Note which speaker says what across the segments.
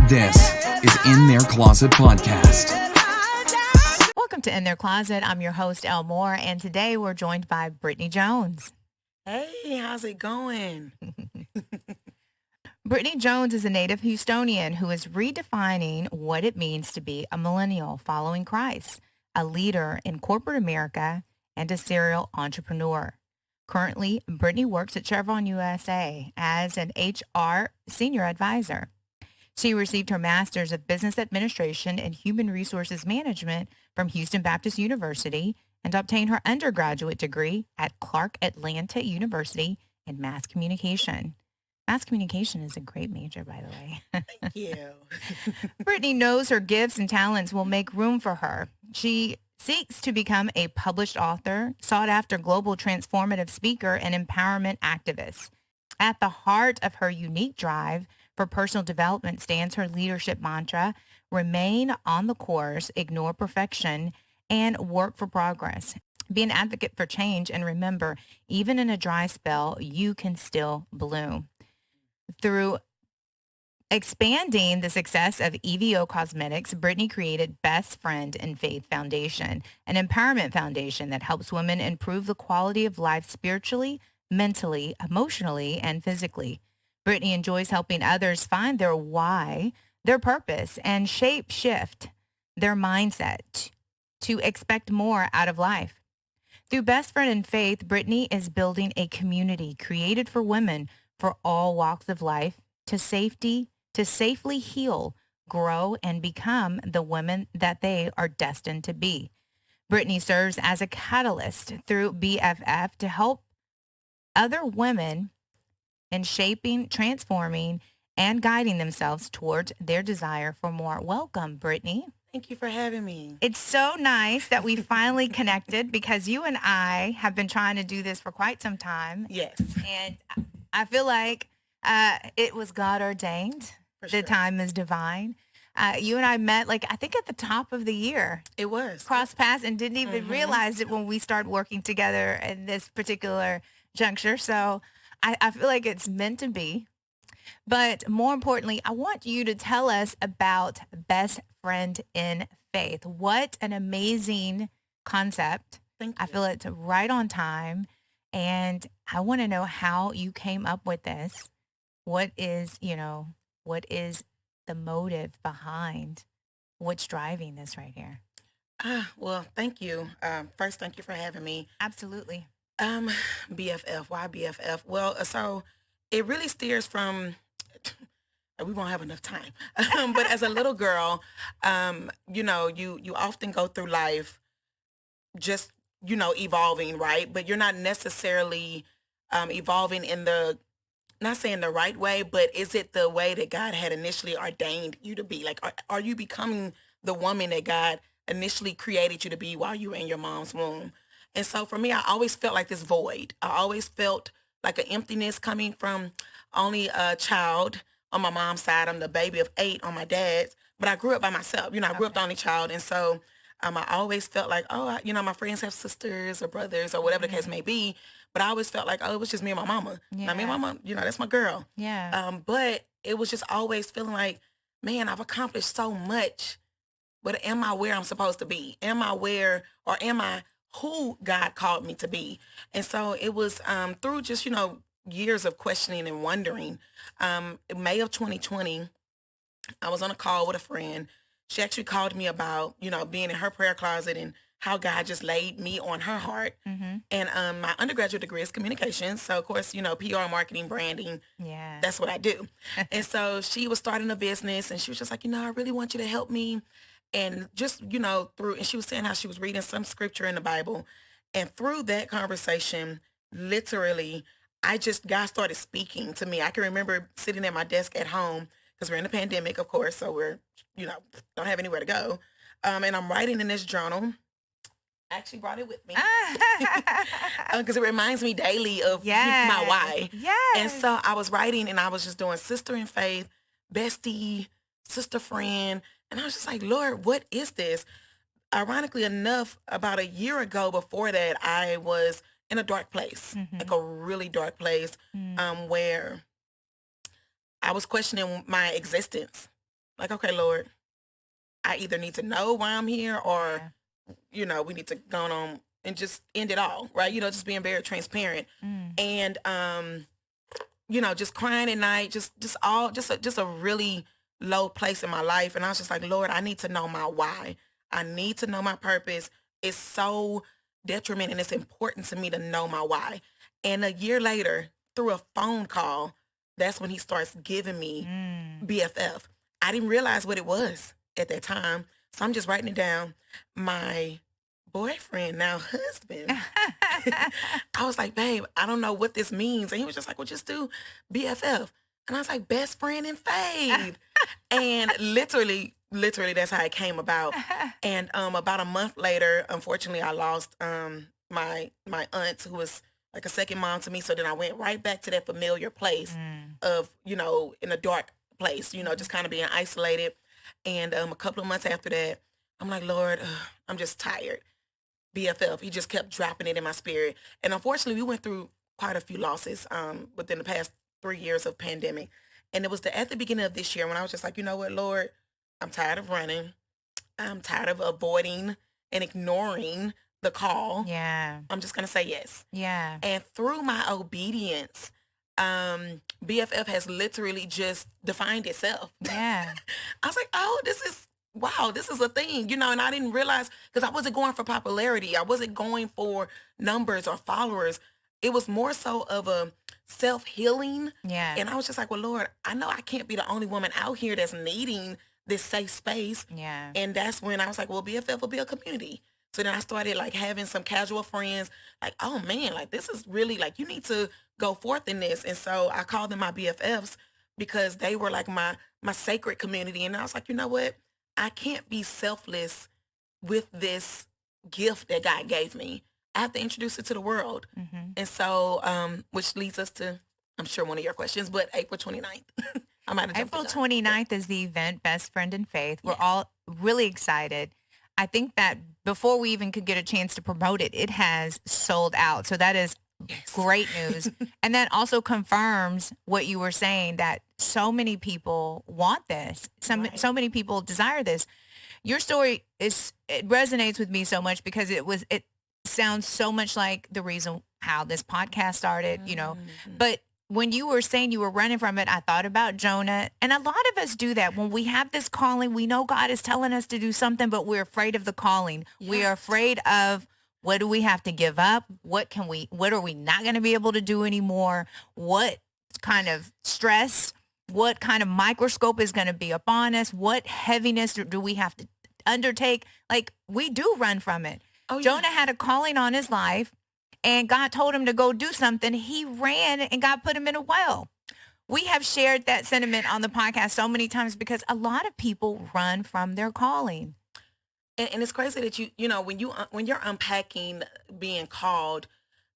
Speaker 1: This is In Their Closet Podcast.
Speaker 2: Welcome to In Their Closet. I'm your host, Elle Moore, and today we're joined by Britney Jones.
Speaker 3: Hey, how's it going?
Speaker 2: Britney Jones is a native Houstonian who is redefining what it means to be a millennial following Christ, a leader in corporate America, and a serial entrepreneur. Currently, Britney works at Chevron USA as an HR senior advisor. She received her Master's of Business Administration and Human Resources Management from Houston Baptist University and obtained her undergraduate degree at Clark Atlanta University in Mass Communication. Mass communication is a great major, by the way.
Speaker 3: Thank you.
Speaker 2: Britney knows her gifts and talents will make room for her. She seeks to become a published author, sought-after global transformative speaker, and empowerment activist. At the heart of her unique drive for personal development stands her leadership mantra, remain on the course, ignore perfection, and work for progress. Be an advocate for change, and remember, even in a dry spell, you can still bloom. Through expanding the success of EVO Cosmetics, Britney created Bestfriend and Faith Foundation, an empowerment foundation that helps women improve the quality of life spiritually, mentally, emotionally, and physically. Britney enjoys helping others find their why, their purpose, and shift their mindset to expect more out of life. Through Bestfriend and Faith, Britney is building a community created for women for all walks of life to safely heal, grow, and become the women that they are destined to be. Britney serves as a catalyst through BFF to help other women in shaping, transforming, and guiding themselves towards their desire for more. Welcome, Britney.
Speaker 3: Thank you for having me.
Speaker 2: It's so nice that we finally connected because you and I have been trying to do this for quite some time.
Speaker 3: Yes.
Speaker 2: And I feel like it was God ordained.
Speaker 3: For sure.
Speaker 2: The time is divine. You and I met, I think at the top of the year.
Speaker 3: It was.
Speaker 2: Crossed paths and didn't even realize it when we started working together in this particular juncture. So I feel like it's meant to be. But more importantly, I want you to tell us about Bestfriend in Faith. What an amazing concept.
Speaker 3: Thank you.
Speaker 2: I feel it's right on time. And I want to know how you came up with this. What is the motive behind what's driving this right here?
Speaker 3: Well, thank you. First, thank you for having me.
Speaker 2: Absolutely.
Speaker 3: BFF. Why BFF? Well, so it really steers from, we won't have enough time. But as a little girl, you often go through life just, evolving, right? But you're not necessarily evolving in not saying the right way, but is it the way that God had initially ordained you to be? Like, are you becoming the woman that God initially created you to be while you were in your mom's womb? And so for me, I always felt like this void. I always felt like an emptiness coming from only a child on my mom's side. I'm the baby of 8 on my dad's, but I grew up by myself. I grew up the only child. And so I always felt like, my friends have sisters or brothers or whatever the case may be. But I always felt like, it was just me and my mama.
Speaker 2: Yeah.
Speaker 3: Now, me and my mom, that's my girl.
Speaker 2: Yeah.
Speaker 3: But it was just always feeling like, man, I've accomplished so much, but am I where I'm supposed to be? Am I where, or am I who God called me to be? And so it was through just, years of questioning and wondering. In May of 2020, I was on a call with a friend. She actually called me about, being in her prayer closet and how God just laid me on her heart.
Speaker 2: Mm-hmm.
Speaker 3: And my undergraduate degree is communications. So, of course, PR, marketing, branding,
Speaker 2: Yeah.
Speaker 3: that's what I do. And so she was starting a business and she was just like, I really want you to help me. And just, and she was saying how she was reading some scripture in the Bible. And through that conversation, literally, God started speaking to me. I can remember sitting at my desk at home because we're in the pandemic, of course. So we're, don't have anywhere to go. And I'm writing in this journal. I actually brought it with me because it reminds me daily of my why.
Speaker 2: Yes.
Speaker 3: And so I was writing and I was just doing sister in faith, bestie, sister friend. And I was just like, Lord, what is this? Ironically enough, about a year ago before that, I was in a dark place, like a really dark place where I was questioning my existence. Like, okay, Lord, I either need to know why I'm here or,
Speaker 2: Yeah.
Speaker 3: we need to go on and just end it all, right? Just being very transparent.
Speaker 2: Mm.
Speaker 3: And, just crying at night, just a really low place in my life. And I was just like, Lord, I need to know my why. I need to know my purpose. It's so detriment and it's important to me to know my why. And a year later, through a phone call, that's when he starts giving me
Speaker 2: Mm.
Speaker 3: BFF. I didn't realize what it was at that time. So I'm just writing it down. My boyfriend, now husband, I was like, babe, I don't know what this means. And he was just like, well, just do BFF. And I was like, best friend in faith. And literally, that's how it came about. And about a month later, unfortunately, I lost my aunt, who was like a second mom to me. So then I went right back to that familiar place of, in a dark place, just kind of being isolated. And a couple of months after that, I'm like, Lord, I'm just tired. BFF. He just kept dropping it in my spirit. And unfortunately, we went through quite a few losses within the past 3 years of pandemic. And it was at the beginning of this year when I was just like, you know what, Lord, I'm tired of running. I'm tired of avoiding and ignoring the call.
Speaker 2: Yeah.
Speaker 3: I'm just going to say yes.
Speaker 2: Yeah.
Speaker 3: And through my obedience, BFF has literally just defined itself.
Speaker 2: Yeah.
Speaker 3: I was like, oh, wow, this is a thing, and I didn't realize, because I wasn't going for popularity. I wasn't going for numbers or followers. It was more so of a self-healing.
Speaker 2: Yeah.
Speaker 3: And I was just like, well, Lord, I know I can't be the only woman out here that's needing this safe space.
Speaker 2: Yeah.
Speaker 3: And that's when I was like, well, BFF will be a community. So then I started like having some casual friends like, oh man, like this is really like, you need to go forth in this. And so I called them my BFFs because they were like my sacred community. And I was like, you know what? I can't be selfless with this gift that God gave me. I have to introduce it to the world.
Speaker 2: Mm-hmm.
Speaker 3: And so, which leads us to, I'm sure, one of your questions, but April 29th. I might have jumped
Speaker 2: April
Speaker 3: the gun.
Speaker 2: 29th is the event, Best Friend in Faith. We're all really excited. I think that before we even could get a chance to promote it, it has sold out. So that is great news. And that also confirms what you were saying, that so many people want this. So many people desire this. Your story it resonates with me so much because it sounds so much like the reason how this podcast started, but when you were saying you were running from it, I thought about Jonah. And a lot of us do that. When we have this calling, we know God is telling us to do something, but we're afraid of the calling. Yeah. We are afraid of, what do we have to give up? What are we not going to be able to do anymore? What kind of stress, what kind of microscope is going to be upon us? What heaviness do we have to undertake? Like, we do run from it. Oh, yeah. Jonah had a calling on his life. And God told him to go do something. He ran and God put him in a well. We have shared that sentiment on the podcast so many times because a lot of people run from their calling.
Speaker 3: And it's crazy that when you're unpacking being called,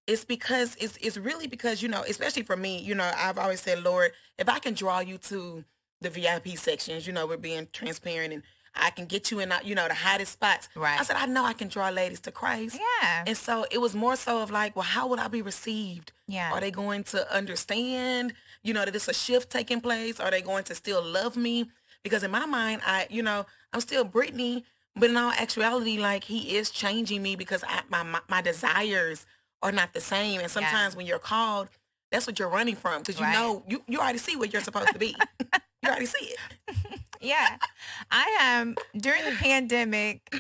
Speaker 3: it's because it's really because, especially for me, I've always said, Lord, if I can draw you to the VIP sections, we're being transparent, and I can get you in, the hottest spots.
Speaker 2: Right.
Speaker 3: I said, I know I can draw ladies to Christ.
Speaker 2: Yeah.
Speaker 3: And so it was more so of like, well, how would I be received?
Speaker 2: Yeah.
Speaker 3: Are they going to understand, that it's a shift taking place? Are they going to still love me? Because in my mind, I'm still Britney, but in all actuality, like, he is changing me because my desires are not the same. And sometimes when you're called, that's what you're running from, because you already see where you're supposed to be. You already see it.
Speaker 2: Yeah. I am, during the pandemic,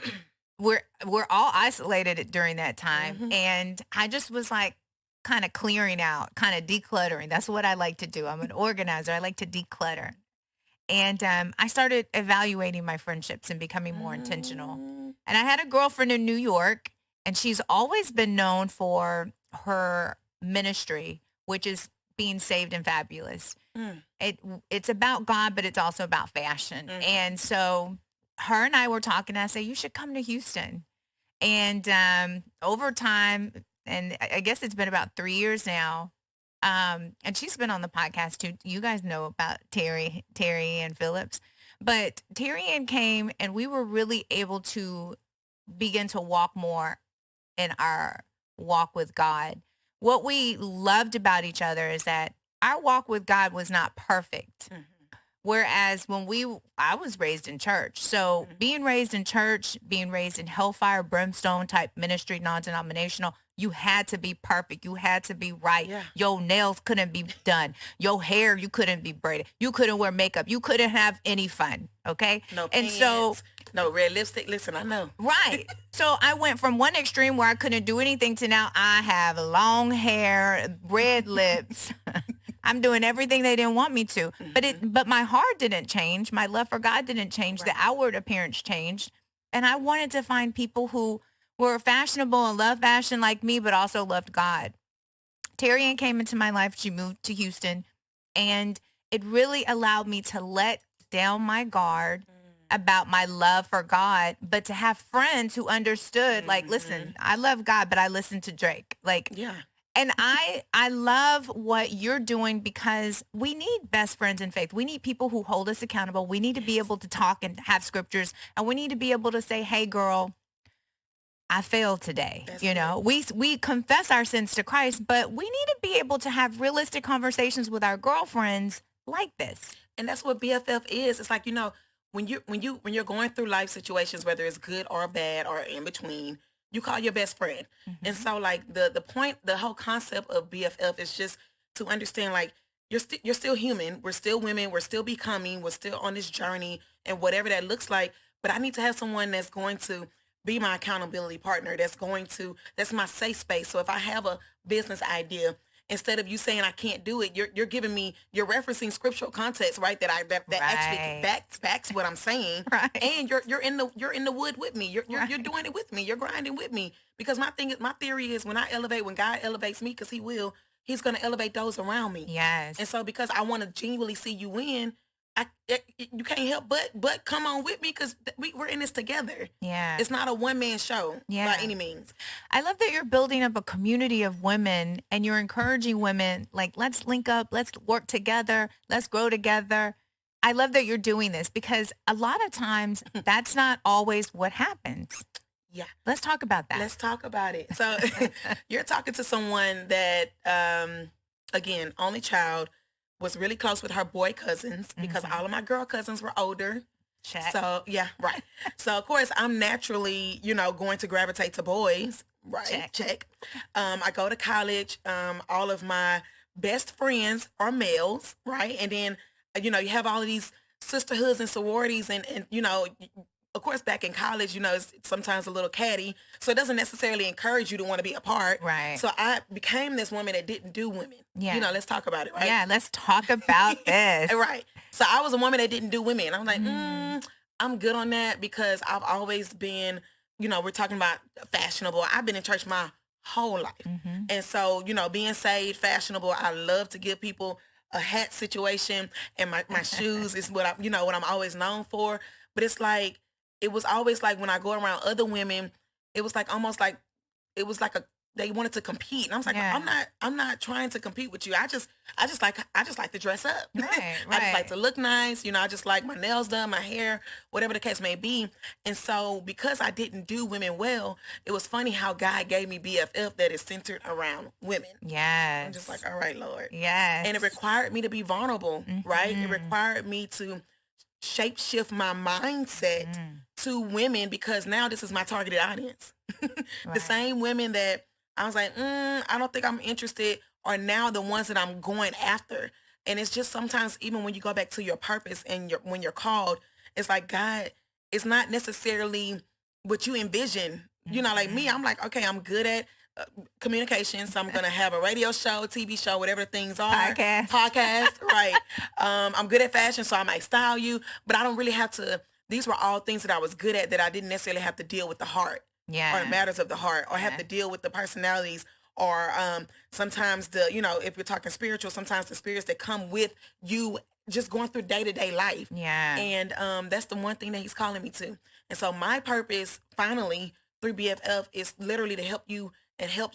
Speaker 2: we're all isolated during that time. Mm-hmm. And I just was like kind of clearing out, kind of decluttering. That's what I like to do. I'm an organizer. I like to declutter. And I started evaluating my friendships and becoming more intentional. And I had a girlfriend in New York, and she's always been known for her ministry, which is being saved and fabulous. It's about God, but it's also about fashion. Mm-hmm. And so her and I were talking, and I said, you should come to Houston. And over time, and I guess it's been about 3 years now, and she's been on the podcast too. You guys know about Terry and Phillips. But Terry Ann came, and we were really able to begin to walk more in our walk with God. What we loved about each other is that our walk with God was not perfect. Mm-hmm. Whereas I was raised in church. So being raised in church, being raised in hellfire, brimstone type ministry, non-denominational, you had to be perfect. You had to be right.
Speaker 3: Yeah.
Speaker 2: Your nails couldn't be done. Your hair, you couldn't be braided. You couldn't wear makeup. You couldn't have any fun. Okay.
Speaker 3: No
Speaker 2: And
Speaker 3: pants,
Speaker 2: so,
Speaker 3: no red lipstick. Listen, I know.
Speaker 2: right. So I went from one extreme where I couldn't do anything to now I have long hair, red lips. I'm doing everything they didn't want me to. But my heart didn't change. My love for God didn't change. The outward appearance changed. And I wanted to find people who were fashionable and loved fashion like me, but also loved God. Terry Ann came into my life. She moved to Houston, and it really allowed me to let down my guard about my love for God, but to have friends who understood, like, listen, I love God, but I listen to Drake. Like,
Speaker 3: Yeah.
Speaker 2: and I love what you're doing because we need best friends in faith. We need people who hold us accountable. We need to be able to talk and have scriptures, and we need to be able to say, hey, girl, I failed today.
Speaker 3: That's
Speaker 2: you know, we confess our sins to Christ, but we need to be able to have realistic conversations with our girlfriends like this.
Speaker 3: And that's what BFF is. It's like, you know, when you're going through life situations, whether it's good or bad or in between, you call your best friend. And so like the whole concept of BFF is just to understand, like, you're still human. We're still women. We're still becoming. We're still on this journey and whatever that looks like. But I need to have someone that's going to be my accountability partner. That's my safe space. So if I have a business idea, instead of you saying I can't do it, you're giving me, you're referencing scriptural context, right? That actually backs what I'm saying.
Speaker 2: Right.
Speaker 3: And you're in the wood with me. You're doing it with me. You're grinding with me. Because my theory is when God elevates me, because he will, he's going to elevate those around me.
Speaker 2: Yes.
Speaker 3: And so because I want to genuinely see you win, you can't help but come on with me, because we're in this together.
Speaker 2: Yeah.
Speaker 3: It's not a one-man show by any means.
Speaker 2: I love that you're building up a community of women and you're encouraging women, like, let's link up, let's work together, let's grow together. I love that you're doing this because a lot of times that's not always what happens.
Speaker 3: Yeah.
Speaker 2: Let's talk about that.
Speaker 3: Let's talk about it. So you're talking to someone that, again, only child, was really close with her boy cousins because all of my girl cousins were older.
Speaker 2: Check.
Speaker 3: So, yeah, right. So, of course, I'm naturally, going to gravitate to boys. Right. Check. I go to college. All of my best friends are males. Right. And then, you have all of these sisterhoods and sororities and of course, back in college, it's sometimes a little catty. So it doesn't necessarily encourage you to want to be a part.
Speaker 2: Right.
Speaker 3: So I became this woman that didn't do women.
Speaker 2: Yeah.
Speaker 3: Let's talk about it, right?
Speaker 2: Yeah, let's talk about this.
Speaker 3: Right. So I was a woman that didn't do women. I was like, I'm good on that because I've always been, we're talking about fashionable. I've been in church my whole life. And so, being saved, fashionable, I love to give people a hat situation, and my shoes is what what I'm always known for. But it's like, it was always like when I go around other women, it was like almost like it was like they wanted to compete, and I was like, I'm not trying to compete with you. I just like to dress up.
Speaker 2: Right.
Speaker 3: I just like to look nice. I just like my nails done, my hair, whatever the case may be. And so because I didn't do women well, it was funny how God gave me BFF that is centered around women.
Speaker 2: Yes.
Speaker 3: I'm just like, all right, Lord.
Speaker 2: Yes.
Speaker 3: And it required me to be vulnerable, right? It required me to shape shift my mindset to women because now this is my targeted audience. The same women that I was like, I don't think I'm interested are now the ones that I'm going after. And it's just sometimes even when you go back to your purpose and when you're called, it's like God, it's not necessarily what you envision. Like me, I'm like, okay, I'm good at communication, so I'm gonna have a radio show, TV show, whatever things are, podcast, right? I'm good at fashion, so I might style you, but I don't really have to. These were all things that I was good at that I didn't necessarily have to deal with the heart, or the matters of the heart, or have to deal with the personalities, or sometimes if you're talking spiritual, sometimes the spirits that come with you just going through day-to-day life. Yeah. And that's the one thing that he's calling me to. And so my purpose finally through BFF is literally to help you and help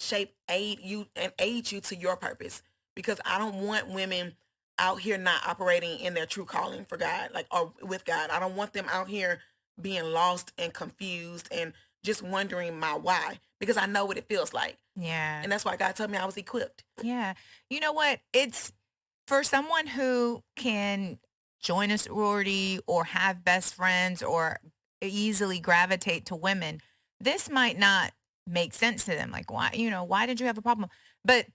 Speaker 3: aid you to your purpose. Because I don't want women out here not operating in their true calling for God, or with God. I don't want them out here being lost and confused and just wondering my why, because I know what it feels like. Yeah. And that's why God told me I was equipped.
Speaker 2: Yeah. You know what? It's for someone who can join a sorority or have best friends or easily gravitate to women, this might not make sense to them. Like, why did you have a problem? But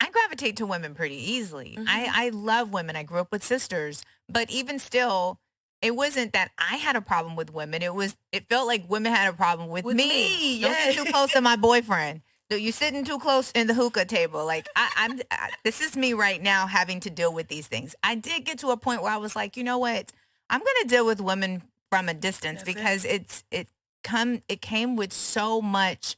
Speaker 2: I gravitate to women pretty easily. I love women. I grew up with sisters, but even still, it wasn't that I had a problem with women. It felt like women had a problem with me. Don't sit too close to my boyfriend. You sitting too close in the hookah table. Like this is me right now having to deal with these things. I did get to a point where I was like, you know what? I'm going to deal with women from a distance because it came with so much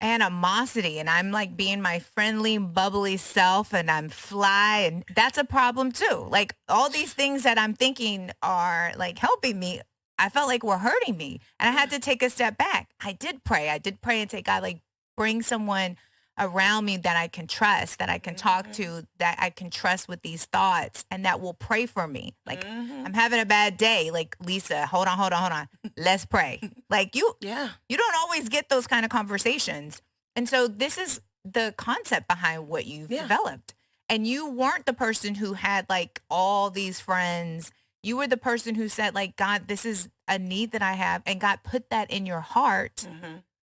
Speaker 2: animosity, and I'm like being my friendly, bubbly self, and I'm fly, and that's a problem too. Like all these things that I'm thinking are like helping me, I felt like were hurting me, and I had to take a step back. I did pray and say, God, like bring someone around me that I can trust, that I can talk to, that I can trust with these thoughts, and that will pray for me. Like I'm having a bad day. Like, Lisa, hold on. Let's pray. Like you don't always get those kind of conversations. And so this is the concept behind what you've developed. And you weren't the person who had like all these friends. You were the person who said like, God, this is a need that I have. And God put that in your heart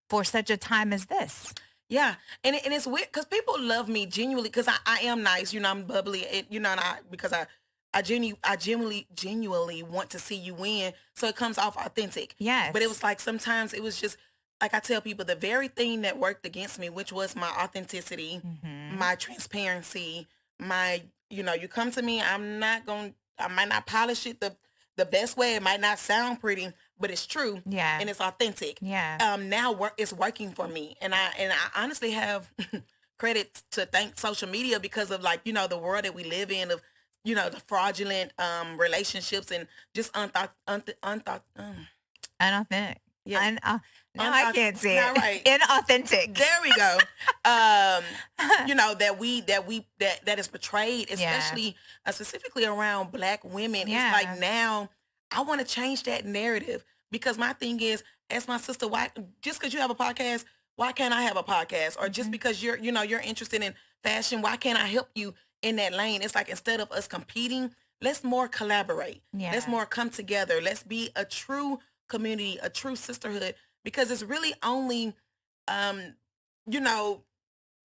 Speaker 2: for such a time as this.
Speaker 3: Yeah. And it's weird because people love me genuinely because I am nice, I'm bubbly, and, because I genuinely want to see you win. So it comes off authentic.
Speaker 2: Yes.
Speaker 3: But it was like, sometimes it was just, like I tell people, the very thing that worked against me, which was my authenticity, my transparency, you come to me, I might not polish it the best way. It might not sound pretty, but it's true.
Speaker 2: Yeah.
Speaker 3: And it's authentic.
Speaker 2: Yeah.
Speaker 3: Now it's working for me. And I honestly have credit to thank social media because of like, the world that we live in of, the fraudulent relationships and just
Speaker 2: unauthentic.
Speaker 3: Yeah.
Speaker 2: No, I can't say it.
Speaker 3: Right.
Speaker 2: Inauthentic.
Speaker 3: There we go. That is portrayed, especially specifically around Black women.
Speaker 2: Yeah.
Speaker 3: It's like now I want to change that narrative because my thing is, as my sister, why just because you have a podcast, why can't I have a podcast? Or just because you're interested in fashion, why can't I help you in that lane? It's like instead of us competing, let's more collaborate.
Speaker 2: Yeah.
Speaker 3: Let's more come together. Let's be a true community, a true sisterhood. Because it's really only,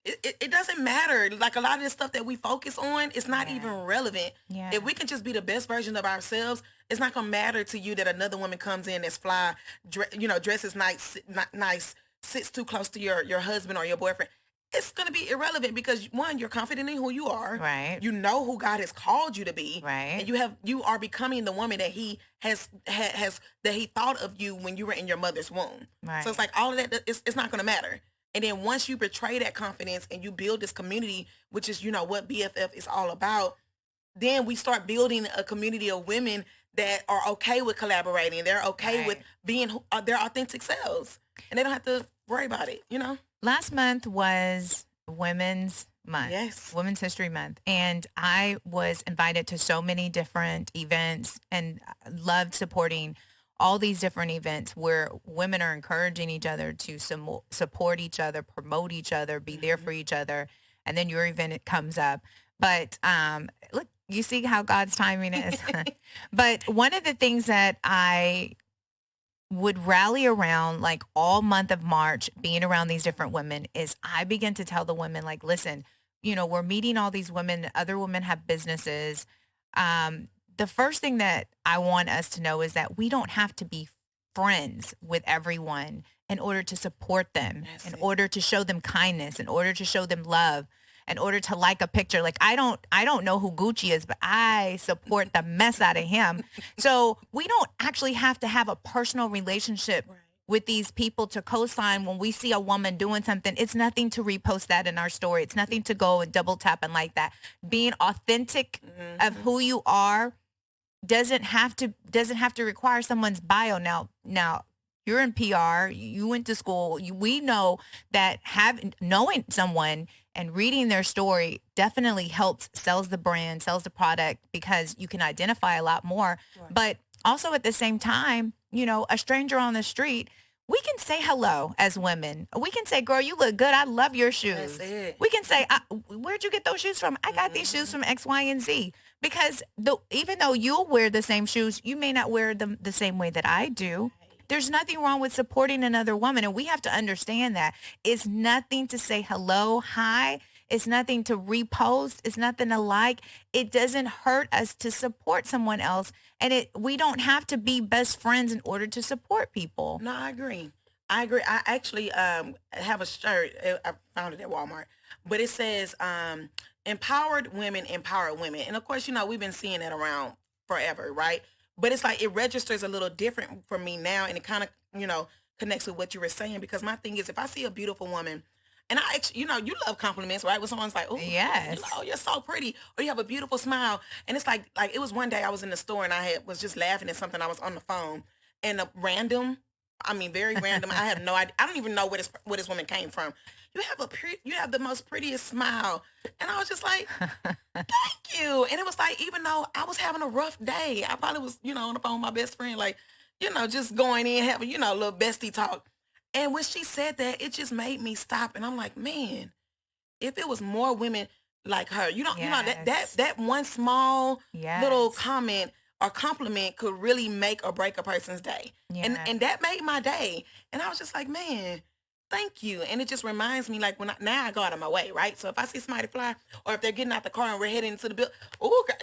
Speaker 3: it doesn't matter. Like a lot of the stuff that we focus on, it's not even relevant.
Speaker 2: Yeah.
Speaker 3: If we can just be the best version of ourselves, it's not going to matter to you that another woman comes in that's fly, dresses nice, sits too close to your husband or your boyfriend. It's going to be irrelevant because one, you're confident in who you are.
Speaker 2: Right.
Speaker 3: You know who God has called you to be.
Speaker 2: Right.
Speaker 3: And you are becoming the woman that he has that he thought of you when you were in your mother's womb.
Speaker 2: Right.
Speaker 3: So it's like all of that, it's not going to matter. And then once you betray that confidence and you build this community, which is, what BFF is all about, then we start building a community of women that are okay with collaborating. They're okay with being their authentic selves. And they don't have to worry about it,
Speaker 2: Last month was Women's Month.
Speaker 3: Yes.
Speaker 2: Women's History Month. And I was invited to so many different events and loved supporting all these different events where women are encouraging each other to support each other, promote each other, be there for each other. And then your event, it comes up. But look, you see how God's timing is. But one of the things that I would rally around like all month of March, being around these different women, is I begin to tell the women like, listen, we're meeting all these women, other women have businesses. The first thing that I want us to know is that we don't have to be friends with everyone in order to support them, in order to show them kindness, in order to show them love, in order to like a picture. Like I don't know who Gucci is, but I support the mess out of him. So we don't actually have to have a personal relationship with these people to co-sign when we see a woman doing something. It's nothing to repost that in our story. It's nothing to go and double tap and like that. Being authentic of who you are doesn't have to require someone's bio. Now you're in PR, you went to school. We know that knowing someone and reading their story definitely helps, sells the brand, sells the product, because you can identify a lot more. Right. But also at the same time, a stranger on the street, we can say hello as women. We can say, girl, you look good. I love your shoes.
Speaker 3: That's it.
Speaker 2: We can say, where'd you get those shoes from? I got these shoes from X, Y, and Z. Because even though you'll wear the same shoes, you may not wear them the same way that I do. There's nothing wrong with supporting another woman. And we have to understand that. It's nothing to say hello, hi. It's nothing to repost. It's nothing to like. It doesn't hurt us to support someone else. And we don't have to be best friends in order to support people.
Speaker 3: No, I agree. I actually have a shirt. I found it at Walmart. But it says, empowered women empower women. And of course, we've been seeing that around forever, right? But it's like it registers a little different for me now. And it kind of, connects with what you were saying. Because my thing is, if I see a beautiful woman, and I actually, you love compliments, right? When someone's like, oh,
Speaker 2: yes,
Speaker 3: you're so pretty, or you have a beautiful smile. And it's like it was one day I was in the store and I was just laughing at something. I was on the phone and very random. I have no idea. I don't even know where this woman came from. You have the most prettiest smile. And I was just like, thank you. And it was like, even though I was having a rough day, I probably was, on the phone with my best friend, like, just going in, having, a little bestie talk. And when she said that, it just made me stop. And I'm like, man, if it was more women like her, that one small little comment or compliment could really make or break a person's day. Yeah. And that made my day. And I was just like, man, thank you. And it just reminds me, like, now I go out of my way, right? So if I see somebody fly, or if they're getting out the car and we're heading into the building,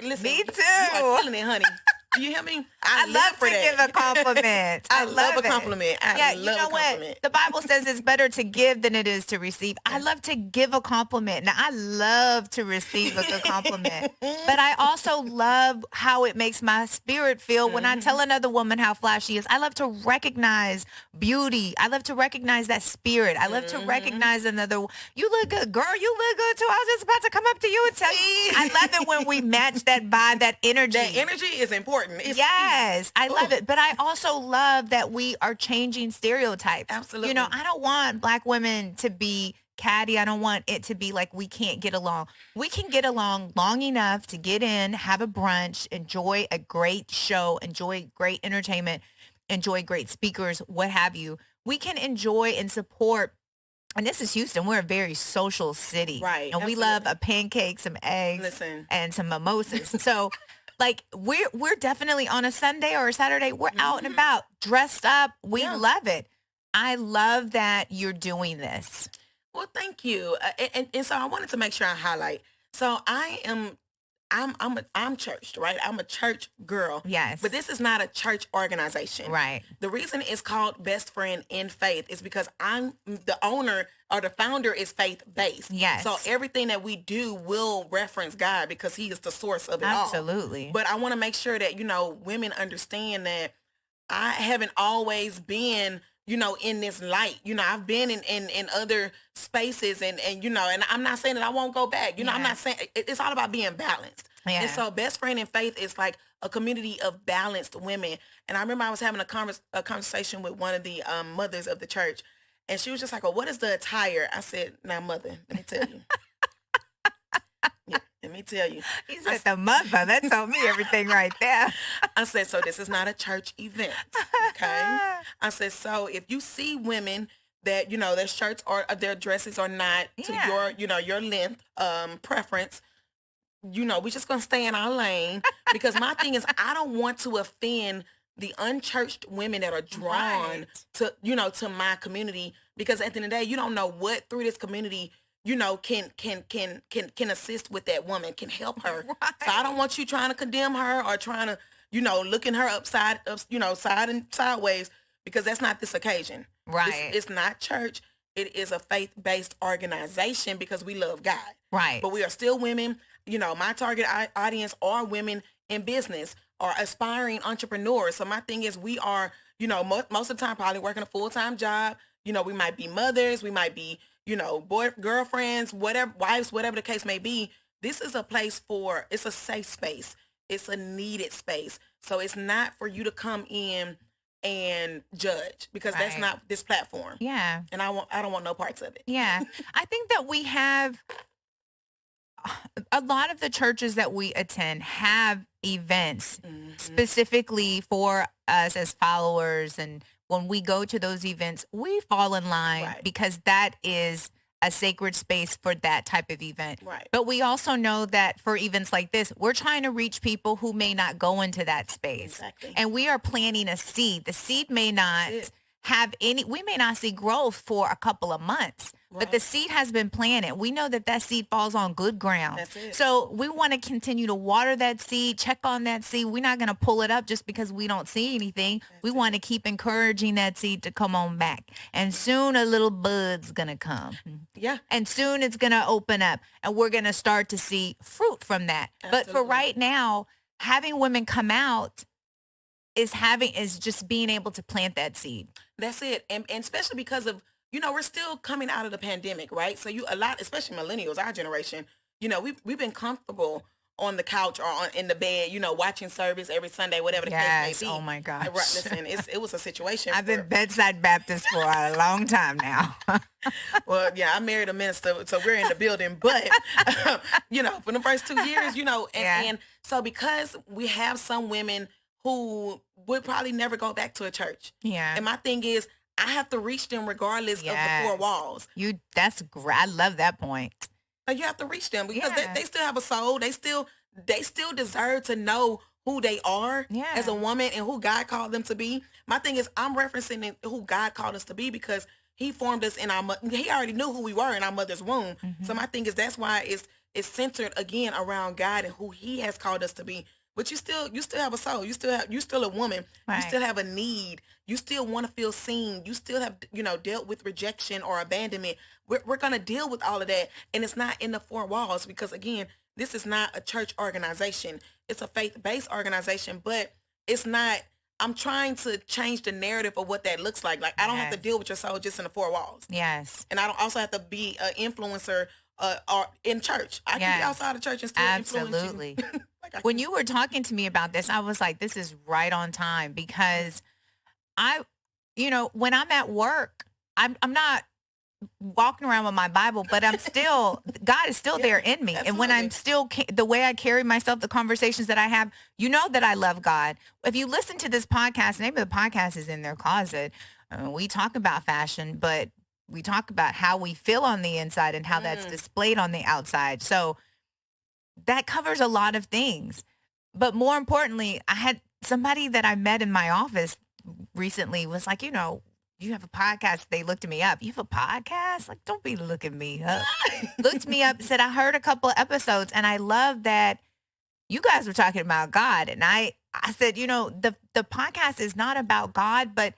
Speaker 3: listen,
Speaker 2: me too.
Speaker 3: You are feeling it, honey. Do you hear me?
Speaker 2: I love to give a compliment.
Speaker 3: I love a compliment.
Speaker 2: I love a compliment. What? The Bible says it's better to give than it is to receive. I love to give a compliment. Now, I love to receive a good compliment. But I also love how it makes my spirit feel when I tell another woman how fly she is. I love to recognize beauty. I love to recognize that spirit. I love to recognize another. You look good, girl. You look good, too. I was just about to come up to you and tell you. I love it when we match that vibe, that energy.
Speaker 3: That energy is important.
Speaker 2: Yes, I love it. But I also love that we are changing stereotypes.
Speaker 3: Absolutely.
Speaker 2: I don't want Black women to be catty. I don't want it to be like we can't get along. We can get along long enough to get in, have a brunch, enjoy a great show, enjoy great entertainment, enjoy great speakers, what have you. We can enjoy and support. And this is Houston. We're a very social city.
Speaker 3: Right.
Speaker 2: And we love a pancake, some eggs, and some mimosas. So like we're definitely on a Sunday or a Saturday, we're out and about, dressed up. We love it. I love that you're doing this.
Speaker 3: Well, thank you. And so I wanted to make sure I highlight. So I'm churched, right? I'm a church girl.
Speaker 2: Yes.
Speaker 3: But this is not a church organization.
Speaker 2: Right.
Speaker 3: The reason it's called Bestfriend in Faith is because I'm the owner, or the founder is faith-based.
Speaker 2: Yes.
Speaker 3: So everything that we do will reference God because he is the source of it all.
Speaker 2: Absolutely.
Speaker 3: But I want to make sure that, women understand that I haven't always been, in this light. I've been in other spaces and I'm not saying that I won't go back. I'm not saying it's all about being balanced. Yeah. And so Bestfriend in Faith is like a community of balanced women. And I remember I was having a conversation with one of the mothers of the church, and she was just like, "Oh, what is the attire?" I said, "Now, mother, let me tell you." Let me tell you.
Speaker 2: He said, the mother. That told me everything right there.
Speaker 3: I said, so this is not a church event, okay? I said, so if you see women that, their shirts or their dresses are not to your length preference, we're just going to stay in our lane. Because my thing is, I don't want to offend the unchurched women that are drawn to, to my community. Because at the end of the day, you don't know what through this community can assist with that woman, can help her. Right. So I don't want you trying to condemn her or trying to, looking her side and sideways, because that's not this occasion.
Speaker 2: Right.
Speaker 3: It's not church. It is a faith-based organization because we love God.
Speaker 2: Right.
Speaker 3: But we are still women. My target audience are women in business or aspiring entrepreneurs. So my thing is we are, most of the time probably working a full-time job. We might be mothers. We might be, girlfriends, whatever, wives, whatever the case may be. This is a place it's a safe space. It's a needed space. So it's not for you to come in and judge, because that's not this platform.
Speaker 2: Yeah.
Speaker 3: And I don't want no parts of it.
Speaker 2: Yeah. I think that we have a lot of the churches that we attend have events specifically for us as followers, and when we go to those events, we fall in line
Speaker 3: Right.
Speaker 2: because that is a sacred space for that type of event.
Speaker 3: Right.
Speaker 2: But we also know that for events like this, we're trying to reach people who may not go into that space.
Speaker 3: Exactly.
Speaker 2: And we are planting a seed. The seed may not
Speaker 3: That's it.
Speaker 2: have any, we may not see growth for a couple of months, but the
Speaker 3: Right.
Speaker 2: seed has been planted. We know that that seed falls on good ground.
Speaker 3: That's it.
Speaker 2: So we want to continue to water that seed, check on that seed. We're not going to pull it up just because we don't see anything. We want to keep encouraging that seed to come on back. And soon a little bud's going to come.
Speaker 3: Yeah.
Speaker 2: And soon it's going to open up and we're going to start to see fruit from that. But for
Speaker 3: Absolutely.
Speaker 2: right now, having women come out is just being able to plant that seed.
Speaker 3: That's it. And especially because of, we're still coming out of the pandemic, right? So a lot, especially millennials, our generation, we've been comfortable on the couch or in the bed, watching service every Sunday, whatever the
Speaker 2: Yes.
Speaker 3: case may be.
Speaker 2: Oh my gosh.
Speaker 3: Right, listen, it was a situation.
Speaker 2: I've been bedside Baptist for a long time now.
Speaker 3: Well, yeah, I married a minister, so we're in the building. But, for the first 2 years, and so because we have some women who would probably never go back to a church.
Speaker 2: Yeah.
Speaker 3: And my thing is, I have to reach them regardless of the four walls.
Speaker 2: That's great. I love that point.
Speaker 3: Like, you have to reach them because
Speaker 2: Yeah.
Speaker 3: they still have a soul. They still deserve to know who they are as a woman and who God called them to be. My thing is, I'm referencing who God called us to be because he formed us he already knew who we were in our mother's womb.
Speaker 2: Mm-hmm.
Speaker 3: So my thing is, that's why it's centered again around God and who he has called us to be. But you still have a soul. You're still a woman.
Speaker 2: Right.
Speaker 3: You still have a need. You still want to feel seen. You still have, dealt with rejection or abandonment. We're going to deal with all of that. And it's not in the four walls because, again, this is not a church organization. It's a faith-based organization, but it's not, I'm trying to change the narrative of what that looks like. Like, I don't have to deal with your soul just in the four walls.
Speaker 2: Yes.
Speaker 3: And I don't also have to be an influencer or in church. I can be outside of church and still influence you.
Speaker 2: Absolutely. When you were talking to me about this, I was like, this is right on time because when I'm at work, I'm not walking around with my Bible, but I'm still, God is still there in me.
Speaker 3: Absolutely.
Speaker 2: And when I'm still, the way I carry myself, the conversations that I have, that I love God. If you listen to this podcast, the name of the podcast is In Their Closet. We talk about fashion, but we talk about how we feel on the inside and how that's displayed on the outside. So that covers a lot of things. But more importantly, I had somebody that I met in my office recently was like, you have a podcast. They looked me up. You have a podcast? Like, don't be looking me up. Looked me up, said, I heard a couple of episodes and I love that you guys were talking about God. And I said, the podcast is not about God, but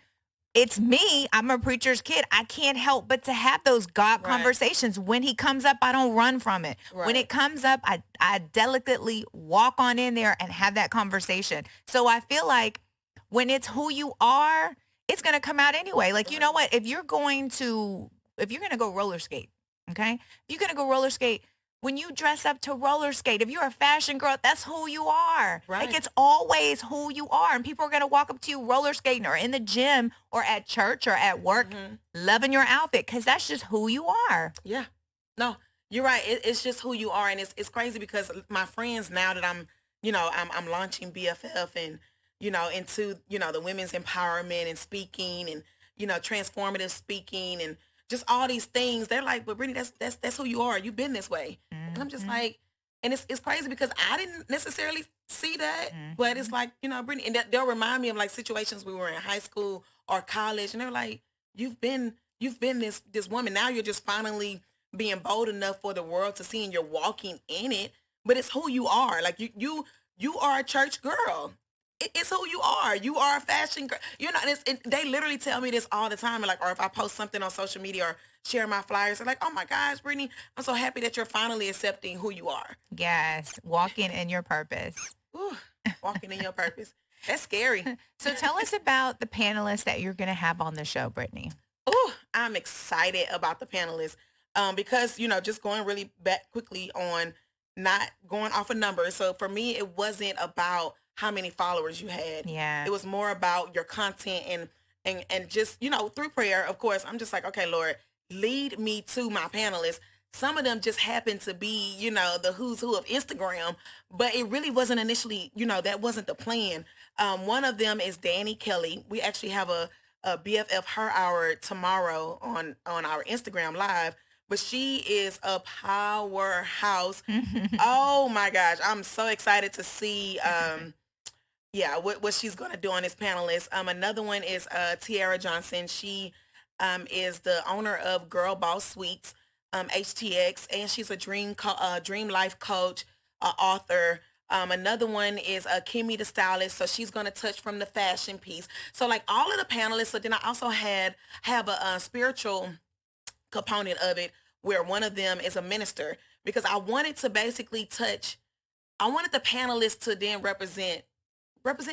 Speaker 2: it's me. I'm a preacher's kid. I can't help but to have those God conversations. When he comes up, I don't run from it.
Speaker 3: Right.
Speaker 2: When it comes up, I delicately walk on in there and have that conversation. So I feel like when it's who you are, it's going to come out anyway. Like, you know what? If you're going to go roller skate, okay? If you're going to go roller skate, when you dress up to roller skate, if you're a fashion girl, that's who you are.
Speaker 3: Right.
Speaker 2: Like, it's always who you are. And people are going to walk up to you roller skating or in the gym or at church or at work, loving your outfit because that's just who you are.
Speaker 3: Yeah. No, you're right. It's just who you are. And it's crazy because my friends, now that I'm launching BFF and, into, the women's empowerment and speaking and, transformative speaking and just all these things, they're like, but Brittany, that's who you are. You've been this way. And I'm just like, and it's crazy because I didn't necessarily see that, but it's like, Brittany, and they'll remind me of like situations we were in high school or college, and they're like, you've been this woman. Now you're just finally being bold enough for the world to see, and you're walking in it. But it's who you are. Like you are a church girl. It's who you are. You are a fashion girl. And they literally tell me this all the time. Like, or if I post something on social media or share my flyers, they're like, oh my gosh, Brittany, I'm so happy that you're finally accepting who you are.
Speaker 2: Yes. Walking in your purpose.
Speaker 3: Ooh, walking in your purpose. That's scary.
Speaker 2: So tell us about the panelists that you're going to have on the show, Brittany.
Speaker 3: Ooh, I'm excited about the panelists because, just going really back quickly on not going off of numbers. So for me, it wasn't about how many followers you had.
Speaker 2: Yeah.
Speaker 3: It was more about your content and just, through prayer, of course, I'm just like, okay, Lord, lead me to my panelists. Some of them just happened to be, the who's who of Instagram, but it really wasn't initially, that wasn't the plan. One of them is Danny Kelly. We actually have a BFF Her Hour tomorrow on our Instagram Live. But she is a powerhouse. Oh my gosh, I'm so excited to see yeah, what she's going to do on this panelist. Another one is Tiara Johnson. She is the owner of Girl Boss Suites, HTX, and she's a dream life coach, author. Another one is Kimmy the stylist, so she's going to touch from the fashion piece. So like all of the panelists. So then I also have a spiritual component of it where one of them is a minister, because I wanted to basically I wanted the panelists to then represent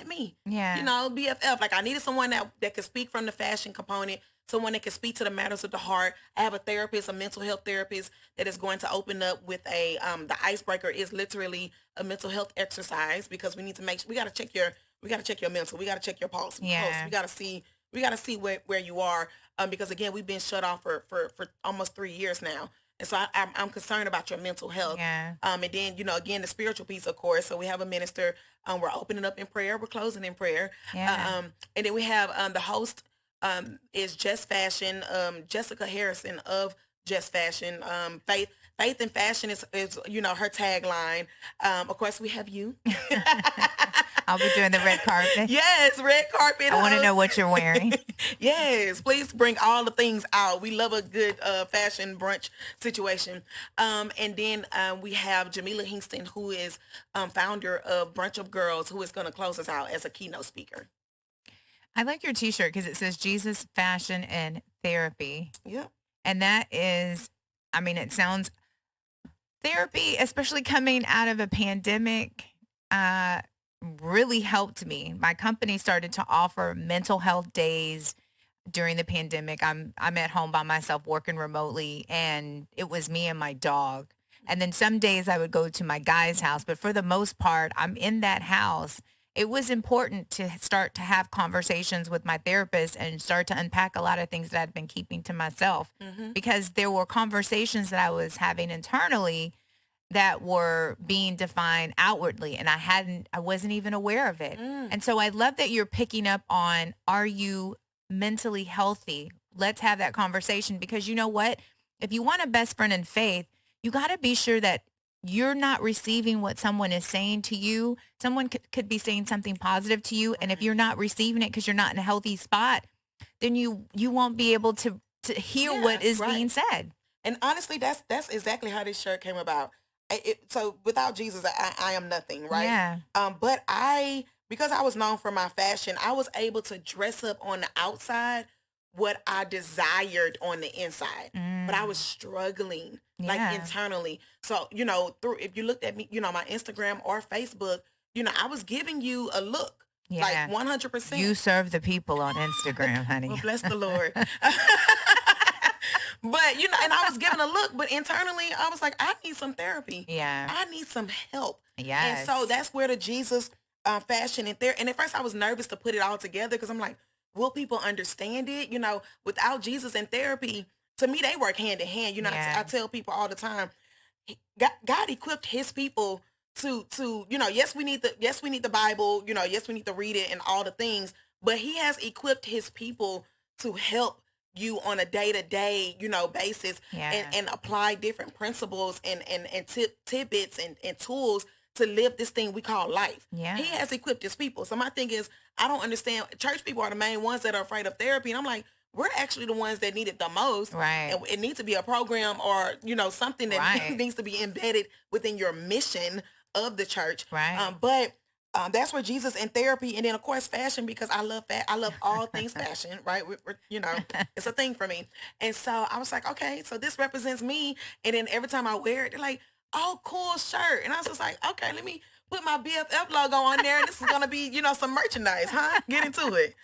Speaker 3: me.
Speaker 2: Yeah.
Speaker 3: You know, BFF. Like I needed someone that could speak from the fashion component, someone that can speak to the matters of the heart. I have a therapist, a mental health therapist, that is going to open up with the icebreaker is literally a mental health exercise, because we need to we got to check your mental. We got to check your pulse.
Speaker 2: Yeah.
Speaker 3: We got to see where you are. Because again, we've been shut off for almost 3 years now. And so I'm concerned about your mental health.
Speaker 2: Yeah.
Speaker 3: And then, again, the spiritual piece, of course. So we have a minister. We're opening up in prayer. We're closing in prayer.
Speaker 2: Yeah.
Speaker 3: And then we have the host is Just Fashion, Jessica Harrison of Just Fashion. Faith in fashion is her tagline. Of course, we have you.
Speaker 2: I'll be doing the red carpet.
Speaker 3: Yes, red carpet.
Speaker 2: I want to know what you're wearing.
Speaker 3: Yes, please bring all the things out. We love a good fashion brunch situation. And then we have Jamila Hingston, who is founder of Brunch of Girls, who is going to close us out as a keynote speaker.
Speaker 2: I like your t-shirt because it says Jesus, Fashion, and Therapy.
Speaker 3: Yep.
Speaker 2: And that is, I mean, it sounds therapy, especially coming out of a pandemic, really helped me. My company started to offer mental health days during the pandemic. I'm at home by myself working remotely, and it was me and my dog. And then some days I would go to my guy's house, but for the most part, I'm in that house. It was important to start to have conversations with my therapist and start to unpack a lot of things that I'd been keeping to myself, because there were conversations that I was having internally that were being defined outwardly, and I wasn't even aware of it. And so I love that you're picking up on, are you mentally healthy? Let's have that conversation, because you know what? If you want a best friend in faith, you got to be sure that you're not receiving what someone is saying to you. Someone could be saying something positive to you, and if you're not receiving it because you're not in a healthy spot, then you won't be able to hear what is being said.
Speaker 3: And honestly, that's exactly how this shirt came about. So without Jesus, I am nothing, right?
Speaker 2: Yeah.
Speaker 3: But because I was known for my fashion, I was able to dress up on the outside what I desired on the inside. But I was struggling like internally. So, if you looked at me, my Instagram or Facebook, I was giving you a look.
Speaker 2: Yeah.
Speaker 3: Like 100%.
Speaker 2: You serve the people on Instagram, honey.
Speaker 3: Well, bless the Lord. But, and I was giving a look, but internally I was like, I need some therapy.
Speaker 2: Yeah.
Speaker 3: I need some help.
Speaker 2: Yes.
Speaker 3: And so that's where the Jesus fashion and and at first I was nervous to put it all together, because I'm like, will people understand it? Without Jesus and therapy, to me, they work hand in hand. I tell people all the time, God equipped his people to yes, we need the Bible, yes, we need to read it and all the things, but he has equipped his people to help you on a day-to-day, basis, and apply different principles and tidbits and tools to live this thing we call life.
Speaker 2: Yeah.
Speaker 3: He has equipped his people. So my thing is, I don't understand. Church people are the main ones that are afraid of therapy. And I'm like, we're actually the ones that need it the most.
Speaker 2: Right.
Speaker 3: And it needs to be a program or, something that needs to be embedded within your mission of the church.
Speaker 2: Right.
Speaker 3: But that's where Jesus and therapy, and then of course fashion, because I love all things fashion, right? It's a thing for me. And so I was like, okay, so this represents me. And then every time I wear it, they're like, oh, cool shirt. And I was just like, okay, let me put my BFF logo on there, and this is going to be, some merchandise, huh? Get into it.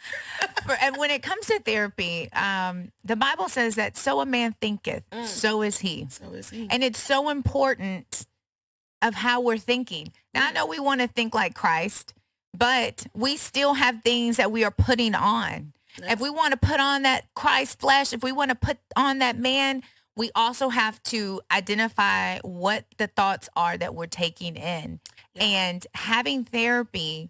Speaker 2: And when it comes to therapy, the Bible says that so a man thinketh, so is he.
Speaker 3: So is he.
Speaker 2: And it's so important of how we're thinking. Now, I know we want to think like Christ, but we still have things that we are putting on. If we want to put on that Christ flesh, if we want to put on that man, we also have to identify what the thoughts are that we're taking in. And having therapy,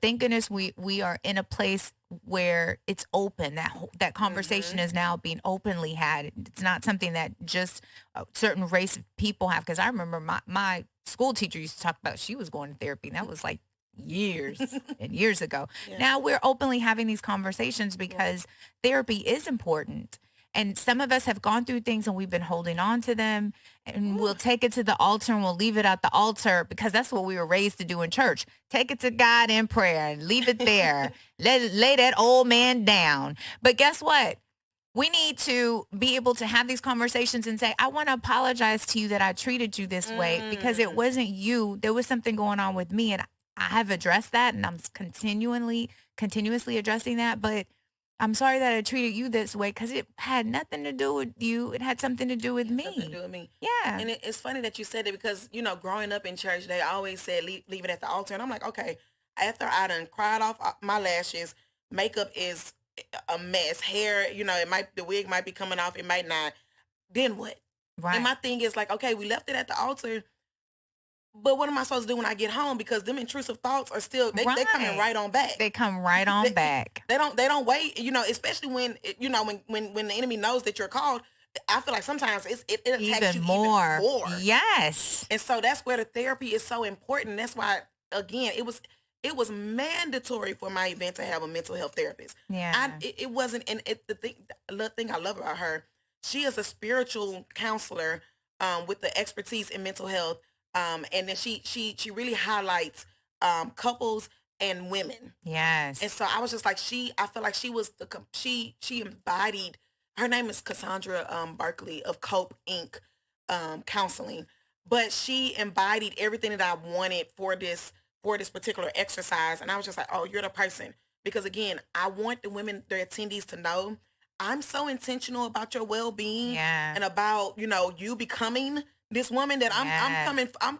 Speaker 2: thank goodness we are in a place where it's open. That conversation is now being openly had. It's not something that just a certain race of people have. Because I remember my school teacher used to talk about she was going to therapy, and that was like years and years ago.
Speaker 3: Yeah.
Speaker 2: Now we're openly having these conversations because therapy is important. And some of us have gone through things and we've been holding on to them, and we'll take it to the altar and we'll leave it at the altar because that's what we were raised to do in church. Take it to God in prayer and leave it there. Lay that old man down. But guess what? We need to be able to have these conversations and say, I want to apologize to you that I treated you this way because it wasn't you. There was something going on with me, and I have addressed that, and I'm continuously addressing that. But I'm sorry that I treated you this way because it had nothing to do with you. It had something to do with me.
Speaker 3: Something to do with me.
Speaker 2: Yeah.
Speaker 3: And it's funny that you said it because, growing up in church, they always said, leave it at the altar. And I'm like, okay, after I done cried off my lashes, makeup is a mess. Hair, the wig might be coming off. It might not. Then what?
Speaker 2: Right.
Speaker 3: And my thing is like, okay, we left it at the altar. But what am I supposed to do when I get home? Because them intrusive thoughts are still, they coming right on back.
Speaker 2: They come right on back.
Speaker 3: They don't wait, especially when, when the enemy knows that you're called. I feel like sometimes it attacks
Speaker 2: Even
Speaker 3: you
Speaker 2: more.
Speaker 3: even more.
Speaker 2: Yes.
Speaker 3: And so that's where the therapy is so important. That's why, again, it was mandatory for my event to have a mental health therapist.
Speaker 2: Yeah.
Speaker 3: It wasn't, and the thing I love about her, she is a spiritual counselor with the expertise in mental health. And then she really highlights couples and women.
Speaker 2: Yes.
Speaker 3: And so I was just like, I feel like she was she embodied. Her name is Cassandra Barkley of Cope Inc. Counseling, but she embodied everything that I wanted for this particular exercise. And I was just like, oh, you're the person, because again, I want the attendees to know I'm so intentional about your well-being and about you becoming this woman that I'm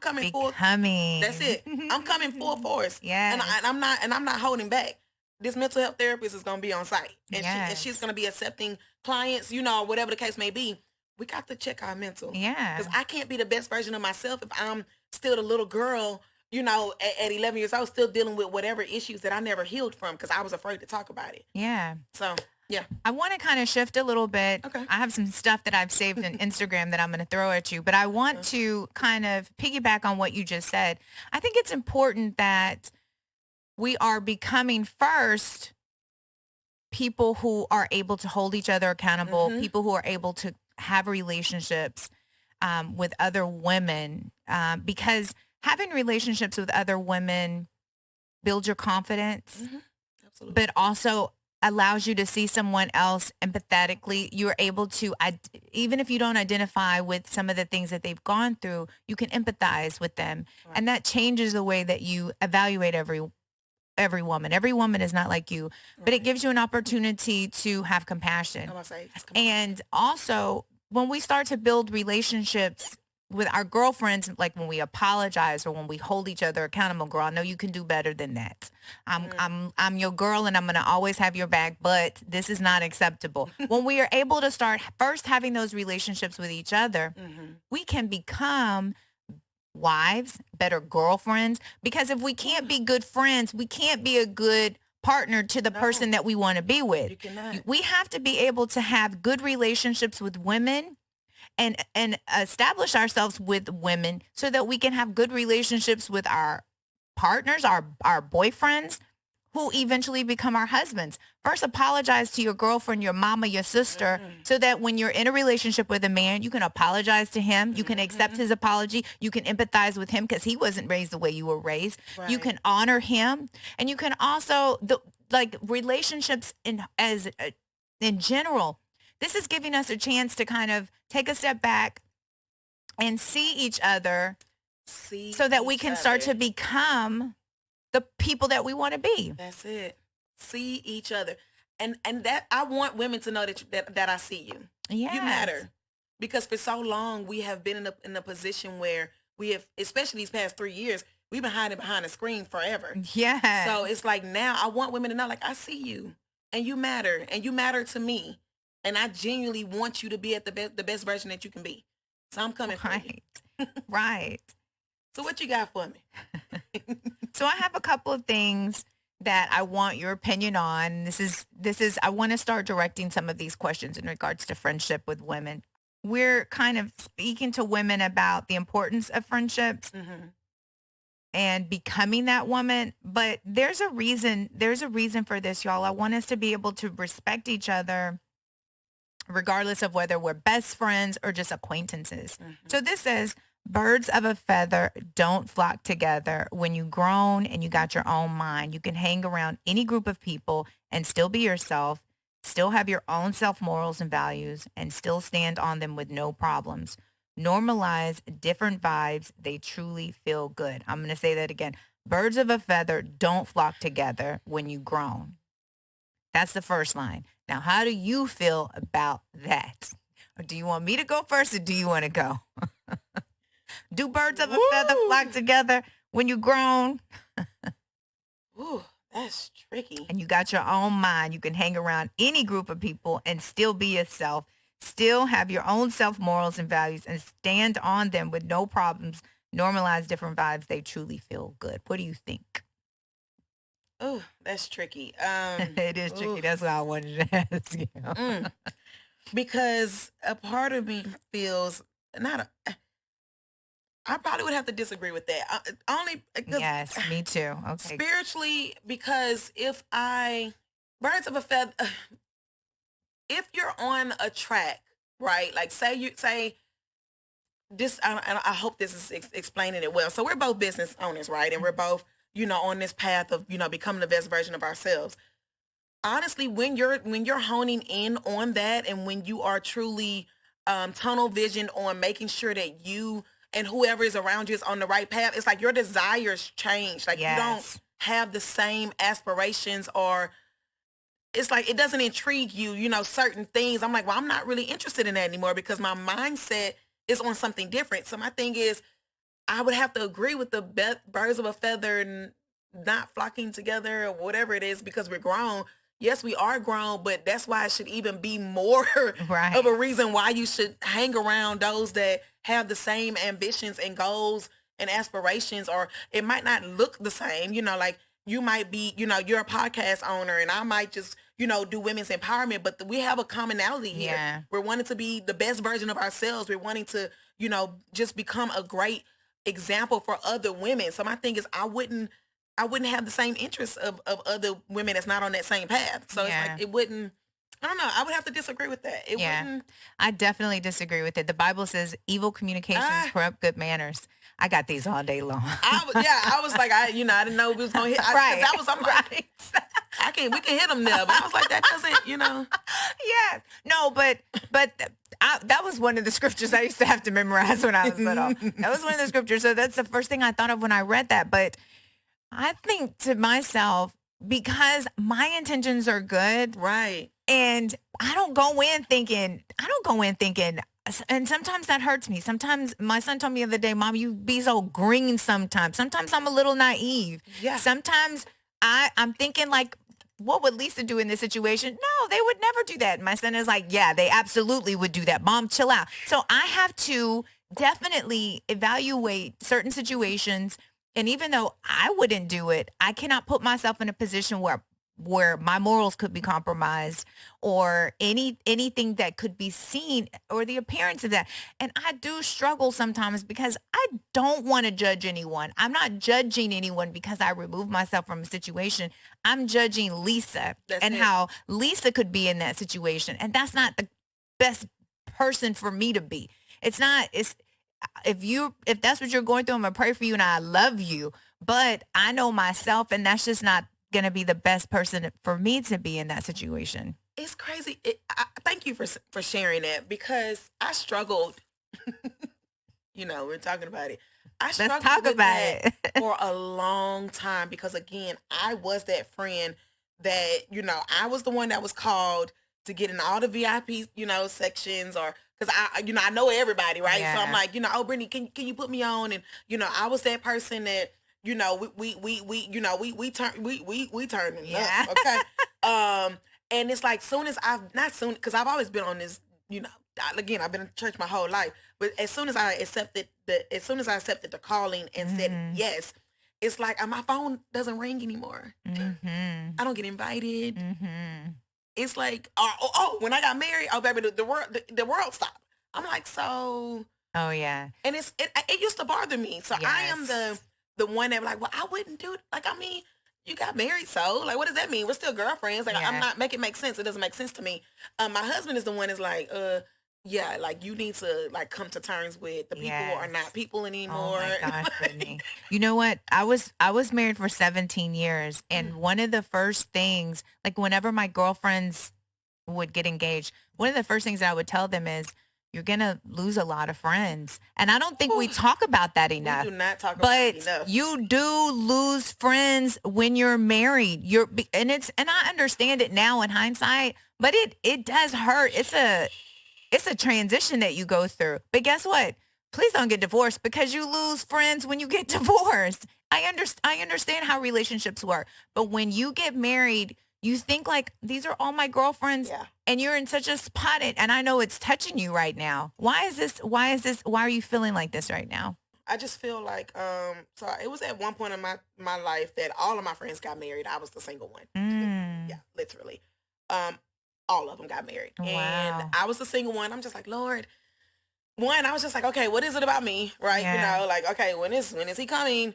Speaker 3: coming full. That's it. I'm coming full force.
Speaker 2: Yeah.
Speaker 3: And I'm not holding back. This mental health therapist is going to be on site, and she's going to be accepting clients, whatever the case may be. We got to check our mental.
Speaker 2: Yeah.
Speaker 3: Because I can't be the best version of myself if I'm still the little girl, at 11 years old, still dealing with whatever issues that I never healed from because I was afraid to talk about it.
Speaker 2: Yeah.
Speaker 3: So, yeah.
Speaker 2: I want to kind of shift a little bit.
Speaker 3: Okay.
Speaker 2: I have some stuff that I've saved in Instagram that I'm going to throw at you, but I want to kind of piggyback on what you just said. I think it's important that we are becoming first people who are able to hold each other accountable, people who are able to have relationships with other women, because having relationships with other women builds your confidence,
Speaker 3: Absolutely.
Speaker 2: but also allows you to see someone else empathetically. You're able to, even if you don't identify with some of the things that they've gone through, you can empathize with them.
Speaker 3: Right.
Speaker 2: And that changes the way that you evaluate every woman. Every woman is not like you, but it gives you an opportunity to have compassion. And also, when we start to build relationships with our girlfriends, like when we apologize or when we hold each other accountable, girl, I know you can do better than that. I'm your girl and I'm going to always have your back, but this is not acceptable. When we are able to start first having those relationships with each other, we can become wives, better girlfriends, because if we can't be good friends, we can't be a good partner to the person that we want to be with.
Speaker 3: You cannot.
Speaker 2: We have to be able to have good relationships with women and establish ourselves with women so that we can have good relationships with our partners, our boyfriends, who eventually become our husbands. First, apologize to your girlfriend, your mama, your sister, so that when you're in a relationship with a man, you can apologize to him. You can accept his apology. You can empathize with him because he wasn't raised the way you were raised.
Speaker 3: Right.
Speaker 2: You can honor him. And you can also, relationships in general, this is giving us a chance to kind of take a step back and see each other so that we can start to become the people that we want to be.
Speaker 3: That's it. See each other. And that I want women to know that I see you.
Speaker 2: Yes.
Speaker 3: You matter. Because for so long we have been in a position where we have, especially these past 3 years, we've been hiding behind a screen forever.
Speaker 2: Yeah.
Speaker 3: So it's like now I want women to know, like, I see you and you matter to me. And I genuinely want you to be at the best version that you can be. So I'm coming for you.
Speaker 2: Right.
Speaker 3: So what you got for me?
Speaker 2: So So I have a couple of things that I want your opinion on. This is I want to start directing some of these questions in regards to friendship with women. We're kind of speaking to women about the importance of friendships
Speaker 3: Mm-hmm.
Speaker 2: and becoming that woman, but there's a reason for this, y'all. I want us to be able to respect each other regardless of whether we're best friends or just acquaintances.
Speaker 3: Mm-hmm.
Speaker 2: So this says, birds of a feather don't flock together. When you've grown and you got your own mind, you can hang around any group of people and still be yourself, still have your own self morals and values, and still stand on them with no problems. Normalize different vibes. They truly feel good. I'm going to say that again. Birds of a feather don't flock together when you've grown. That's the first line. Now, how do you feel about that? Or do you want me to go first, or do you want to go? Do birds of a feather flock together when you're grown?
Speaker 3: Ooh, that's tricky.
Speaker 2: And you got your own mind. You can hang around any group of people and still be yourself, still have your own self morals and values, and stand on them with no problems. Normalize different vibes. They truly feel good. What do you think?
Speaker 3: Oh, that's tricky.
Speaker 2: It is tricky.
Speaker 3: Ooh.
Speaker 2: That's why I wanted to ask you.
Speaker 3: Because a part of me feels I probably would have to disagree with that. Only because
Speaker 2: Yes, me too. Okay.
Speaker 3: spiritually, because birds of a feather, if you're on a track, right? Like say this, I hope this is explaining it well. So we're both business owners, right? And we're both, on this path of, becoming the best version of ourselves. Honestly, when you're honing in on that, and when you are truly tunnel vision on making sure that you and whoever is around you is on the right path, it's like your desires change. Like you don't have the same aspirations, or it's like it doesn't intrigue you, certain things. I'm like, well, I'm not really interested in that anymore because my mindset is on something different. So my thing is, I would have to agree with the birds of a feather not flocking together or whatever it is because we're grown. Yes, we are grown, but that's why it should even be more
Speaker 2: Right.
Speaker 3: of a reason why you should hang around those that have the same ambitions and goals and aspirations, or it might not look the same, like you might be, you're a podcast owner and I might just, do women's empowerment, but we have a commonality here.
Speaker 2: Yeah.
Speaker 3: We're wanting to be the best version of ourselves. We're wanting to, just become a great example for other women. So my thing is, I wouldn't have the same interests of other women that's not on that same path. So it's like, it wouldn't, I don't know. I would have to disagree with that. It wouldn't.
Speaker 2: I definitely disagree with it. The Bible says evil communications corrupt good manners. I got these all day long.
Speaker 3: I was like, I didn't know we was going to hit.
Speaker 2: Right.
Speaker 3: I'm like, we can hit them there. But I was like, that doesn't,
Speaker 2: Yeah. No, but that was one of the scriptures I used to have to memorize when I was little. That was one of the scriptures. So that's the first thing I thought of when I read that. But I think to myself, because my intentions are good.
Speaker 3: Right.
Speaker 2: And I don't go in thinking, and sometimes that hurts me. Sometimes my son told me the other day, Mom, you be so green sometimes. Sometimes I'm a little naive.
Speaker 3: Yeah.
Speaker 2: Sometimes I'm thinking like, what would Lisa do in this situation? No, they would never do that. And my son is like, yeah, they absolutely would do that. Mom, chill out. So I have to definitely evaluate certain situations. And even though I wouldn't do it, I cannot put myself in a position where my morals could be compromised, or anything that could be seen, or the appearance of that. And I do struggle sometimes because I don't want to judge anyone. I'm not judging anyone because I remove myself from a situation. I'm judging Lisa how Lisa could be in that situation. And that's not the best person for me to be. If that's what you're going through, I'm going to pray for you and I love you. But I know myself, and that's just not going to be the best person for me to be in that situation.
Speaker 3: It's crazy. Thank you for sharing that, because I struggled. We're talking about it.
Speaker 2: Let's talk about it
Speaker 3: for a long time, because again, I was that friend that, I was the one that was called to get in all the VIP, sections, or because I know everybody, right? Yeah. So I'm like, oh, Brittany, can you put me on? And, I was that person that, we turning up, okay? And it's like, because I've always been on this, again, I've been in church my whole life, but as soon as I accepted the calling and said yes, it's like my phone doesn't ring anymore.
Speaker 2: Mm-hmm.
Speaker 3: I don't get invited.
Speaker 2: Mm-hmm.
Speaker 3: It's like, oh, when I got married, oh baby, the world stopped. I'm like, so,
Speaker 2: Oh yeah.
Speaker 3: and it used to bother me. So I am
Speaker 2: Yes.
Speaker 3: the one that like, well, I wouldn't do it. Like, I mean, you got married, so like, what does that mean? We're still girlfriends. Like, I'm
Speaker 2: Yeah.
Speaker 3: not making it make sense. It doesn't make sense to me. My husband is the one that's like, yeah, like you need to like come to terms with the people are
Speaker 2: Yes.
Speaker 3: not people
Speaker 2: Oh
Speaker 3: anymore.
Speaker 2: my gosh,
Speaker 3: Like,
Speaker 2: Brittany. You know what? I was married for 17 years, and one of the first things, like whenever my girlfriends would get engaged, one of the first things I would tell them is, you're going to lose a lot of friends. And I don't think we talk about that
Speaker 3: we
Speaker 2: enough.
Speaker 3: do not talk about it
Speaker 2: But
Speaker 3: enough.
Speaker 2: you do lose friends when you're married. And I understand it now in hindsight, but it does hurt. It's a transition that you go through. But guess what? Please don't get divorced, because you lose friends when you get divorced. I understand how relationships work, but when you get married, you think like, these are all my girlfriends,
Speaker 3: Yeah.
Speaker 2: and you're in such a spot. And I know it's touching you right now. Why is this? Why are you feeling like this right now?
Speaker 3: I just feel like so it was at one point in my life that all of my friends got married. I was the single one.
Speaker 2: Mm.
Speaker 3: Yeah, literally. All of them got married. And
Speaker 2: Wow.
Speaker 3: I was the single one. I'm just like, Lord. One, I was just like, okay, what is it about me? Right?
Speaker 2: Yeah.
Speaker 3: You know, like, okay, when is he coming?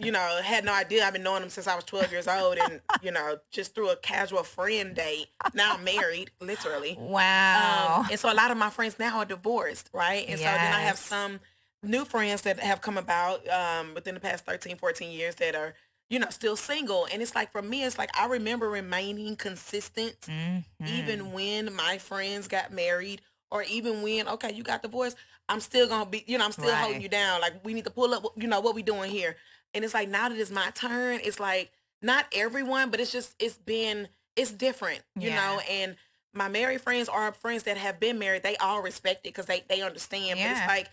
Speaker 3: You know, had no idea. I've been knowing him since I was 12 years old, and you know, just through a casual friend date. Now I'm married, literally.
Speaker 2: Wow.
Speaker 3: And so a lot of my friends now are divorced, right? And so then I have
Speaker 2: Yes.
Speaker 3: some new friends that have come about within the past 13, 14 years that are, you know, still single. And it's like, for me, it's like, I remember remaining consistent
Speaker 2: Mm-hmm.
Speaker 3: even when my friends got married, or even when, okay, you got divorced, I'm still going to be, you know, I'm still holding
Speaker 2: Right.
Speaker 3: you down. Like, we need to pull up, you know, what we doing here. And it's like, now that it's my turn, it's like, not everyone, but it's just, it's different, you
Speaker 2: Yeah.
Speaker 3: know, and my married friends or friends that have been married, they all respect it because they understand. But it's
Speaker 2: Yeah.
Speaker 3: like,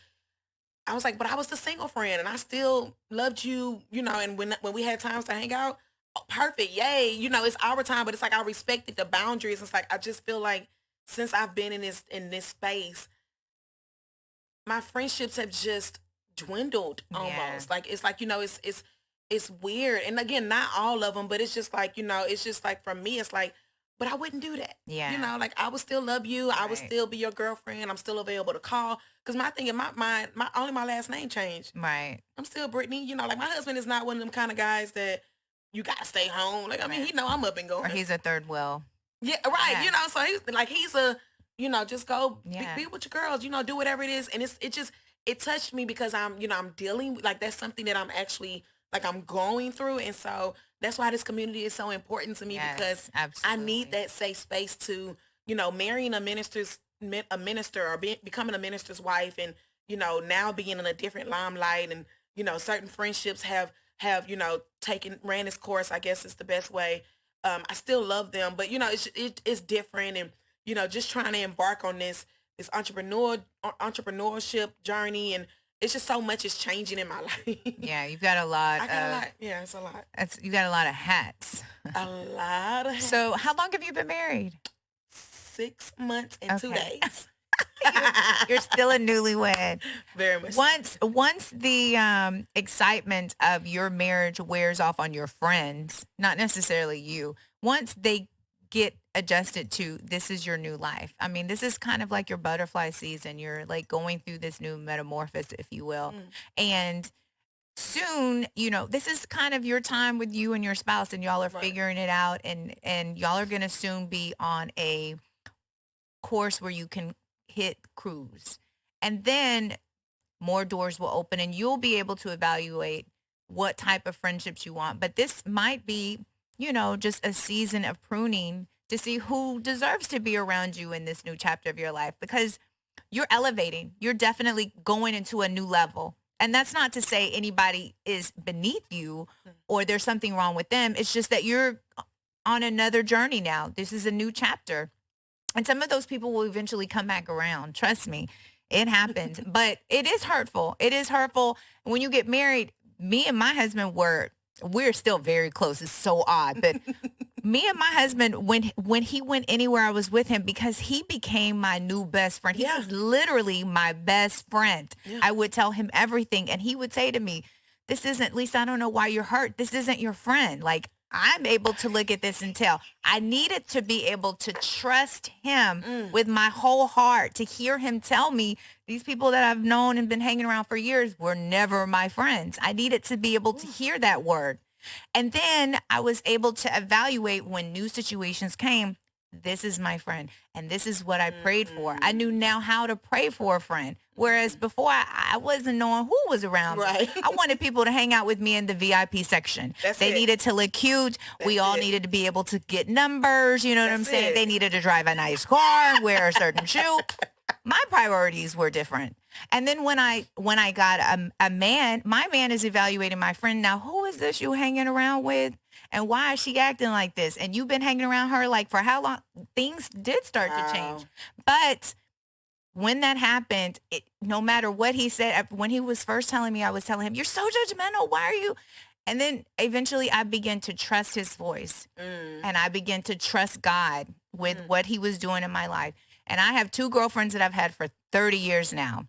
Speaker 3: I was like, but I was the single friend and I still loved you, you know, and when we had times to hang out, oh, perfect, yay, you know, it's our time, but it's like I respected the boundaries. It's like I just feel like since I've been in this space, my friendships have just dwindled
Speaker 2: Yeah.
Speaker 3: almost. Like it's like, you know, it's weird. And again, not all of them, but it's just like, you know, it's just like for me, it's like, but I wouldn't do that.
Speaker 2: Yeah.
Speaker 3: You know, like I would still love you. I would
Speaker 2: Right.
Speaker 3: still be your girlfriend. I'm still available to call. Cause my thing in my mind, my last name changed.
Speaker 2: Right.
Speaker 3: I'm still Brittany. You know, like my husband is not one of them kind of guys that you gotta stay home. Like, I mean,
Speaker 2: Right.
Speaker 3: he know I'm up and
Speaker 2: Or
Speaker 3: going.
Speaker 2: he's a third wheel.
Speaker 3: Yeah, right.
Speaker 2: Yeah.
Speaker 3: You know, so he's a, you know, just go
Speaker 2: Yeah.
Speaker 3: be with your girls, you know, do whatever it is. And it touched me because I'm, you know, I'm dealing like that's something that I'm actually like I'm going through. And so that's why this community is so important to me because
Speaker 2: Yes.
Speaker 3: I need
Speaker 2: Absolutely.
Speaker 3: that safe space to, you know, marrying a minister or becoming a minister's wife and, you know, now being in a different limelight and, you know, certain friendships have, you know, ran its course, I guess is the best way. I still love them, but you know, it's different and, you know, just trying to embark on this entrepreneurship journey and it's just so much is changing in my life.
Speaker 2: Yeah. You've got a lot
Speaker 3: I got a
Speaker 2: of,
Speaker 3: lot. Yeah, it's a lot.
Speaker 2: you got a lot of hats.
Speaker 3: A lot of
Speaker 2: So how long have you been married?
Speaker 3: 6 months and 2
Speaker 2: Okay.
Speaker 3: days.
Speaker 2: You're still a newlywed.
Speaker 3: Very much.
Speaker 2: Once the excitement of your marriage wears off on your friends, not necessarily you, once they get adjusted to this is your new life. I mean, this is kind of like your butterfly season. You're like going through this new metamorphosis, if you will.
Speaker 3: Mm.
Speaker 2: And soon, you know, this is kind of your time with you and your spouse and y'all are
Speaker 3: Right.
Speaker 2: figuring it out and y'all are going to soon be on a course where you can hit cruise. And then more doors will open and you'll be able to evaluate what type of friendships you want. But this might be, you know, just a season of pruning to see who deserves to be around you in this new chapter of your life because you're elevating. You're definitely going into a new level. And that's not to say anybody is beneath you or there's something wrong with them. It's just that you're on another journey now. This is a new chapter. And some of those people will eventually come back around. Trust me, it happens. But it is hurtful. It is hurtful. When you get married, me and my husband we're still very close. It's so odd. But me and my husband, when he went anywhere, I was with him because he became my new best friend. He
Speaker 3: Yeah.
Speaker 2: was literally my best friend.
Speaker 3: Yeah.
Speaker 2: I would tell him everything. And he would say to me, this isn't, Lisa, I don't know why you're hurt. This isn't your friend. Like, I'm able to look at this and tell. I needed to be able to trust him with my whole heart, to hear him tell me these people that I've known and been hanging around for years were never my friends. I needed to be able to hear that word. And then I was able to evaluate when new situations came. This is my friend, and this is what I prayed for. I knew now how to pray for a friend, whereas before I wasn't knowing who was around me.
Speaker 3: Right.
Speaker 2: I wanted people to hang out with me in the VIP section. They needed to look cute. We all needed to be able to get numbers. You know what I'm saying? They needed to drive a nice car, wear a certain shoe. My priorities were different. And then when I got a man, my man is evaluating my friend. Now, who is this you hanging around with? And why is she acting like this? And you've been hanging around her like for how long? Things did start to change. But when that happened, no matter what he said, when he was first telling me, I was telling him, you're so judgmental. Why are you? And then eventually I began to trust his voice. And I began to trust God with what he was doing in my life. And I have 2 girlfriends that I've had for 30 years now.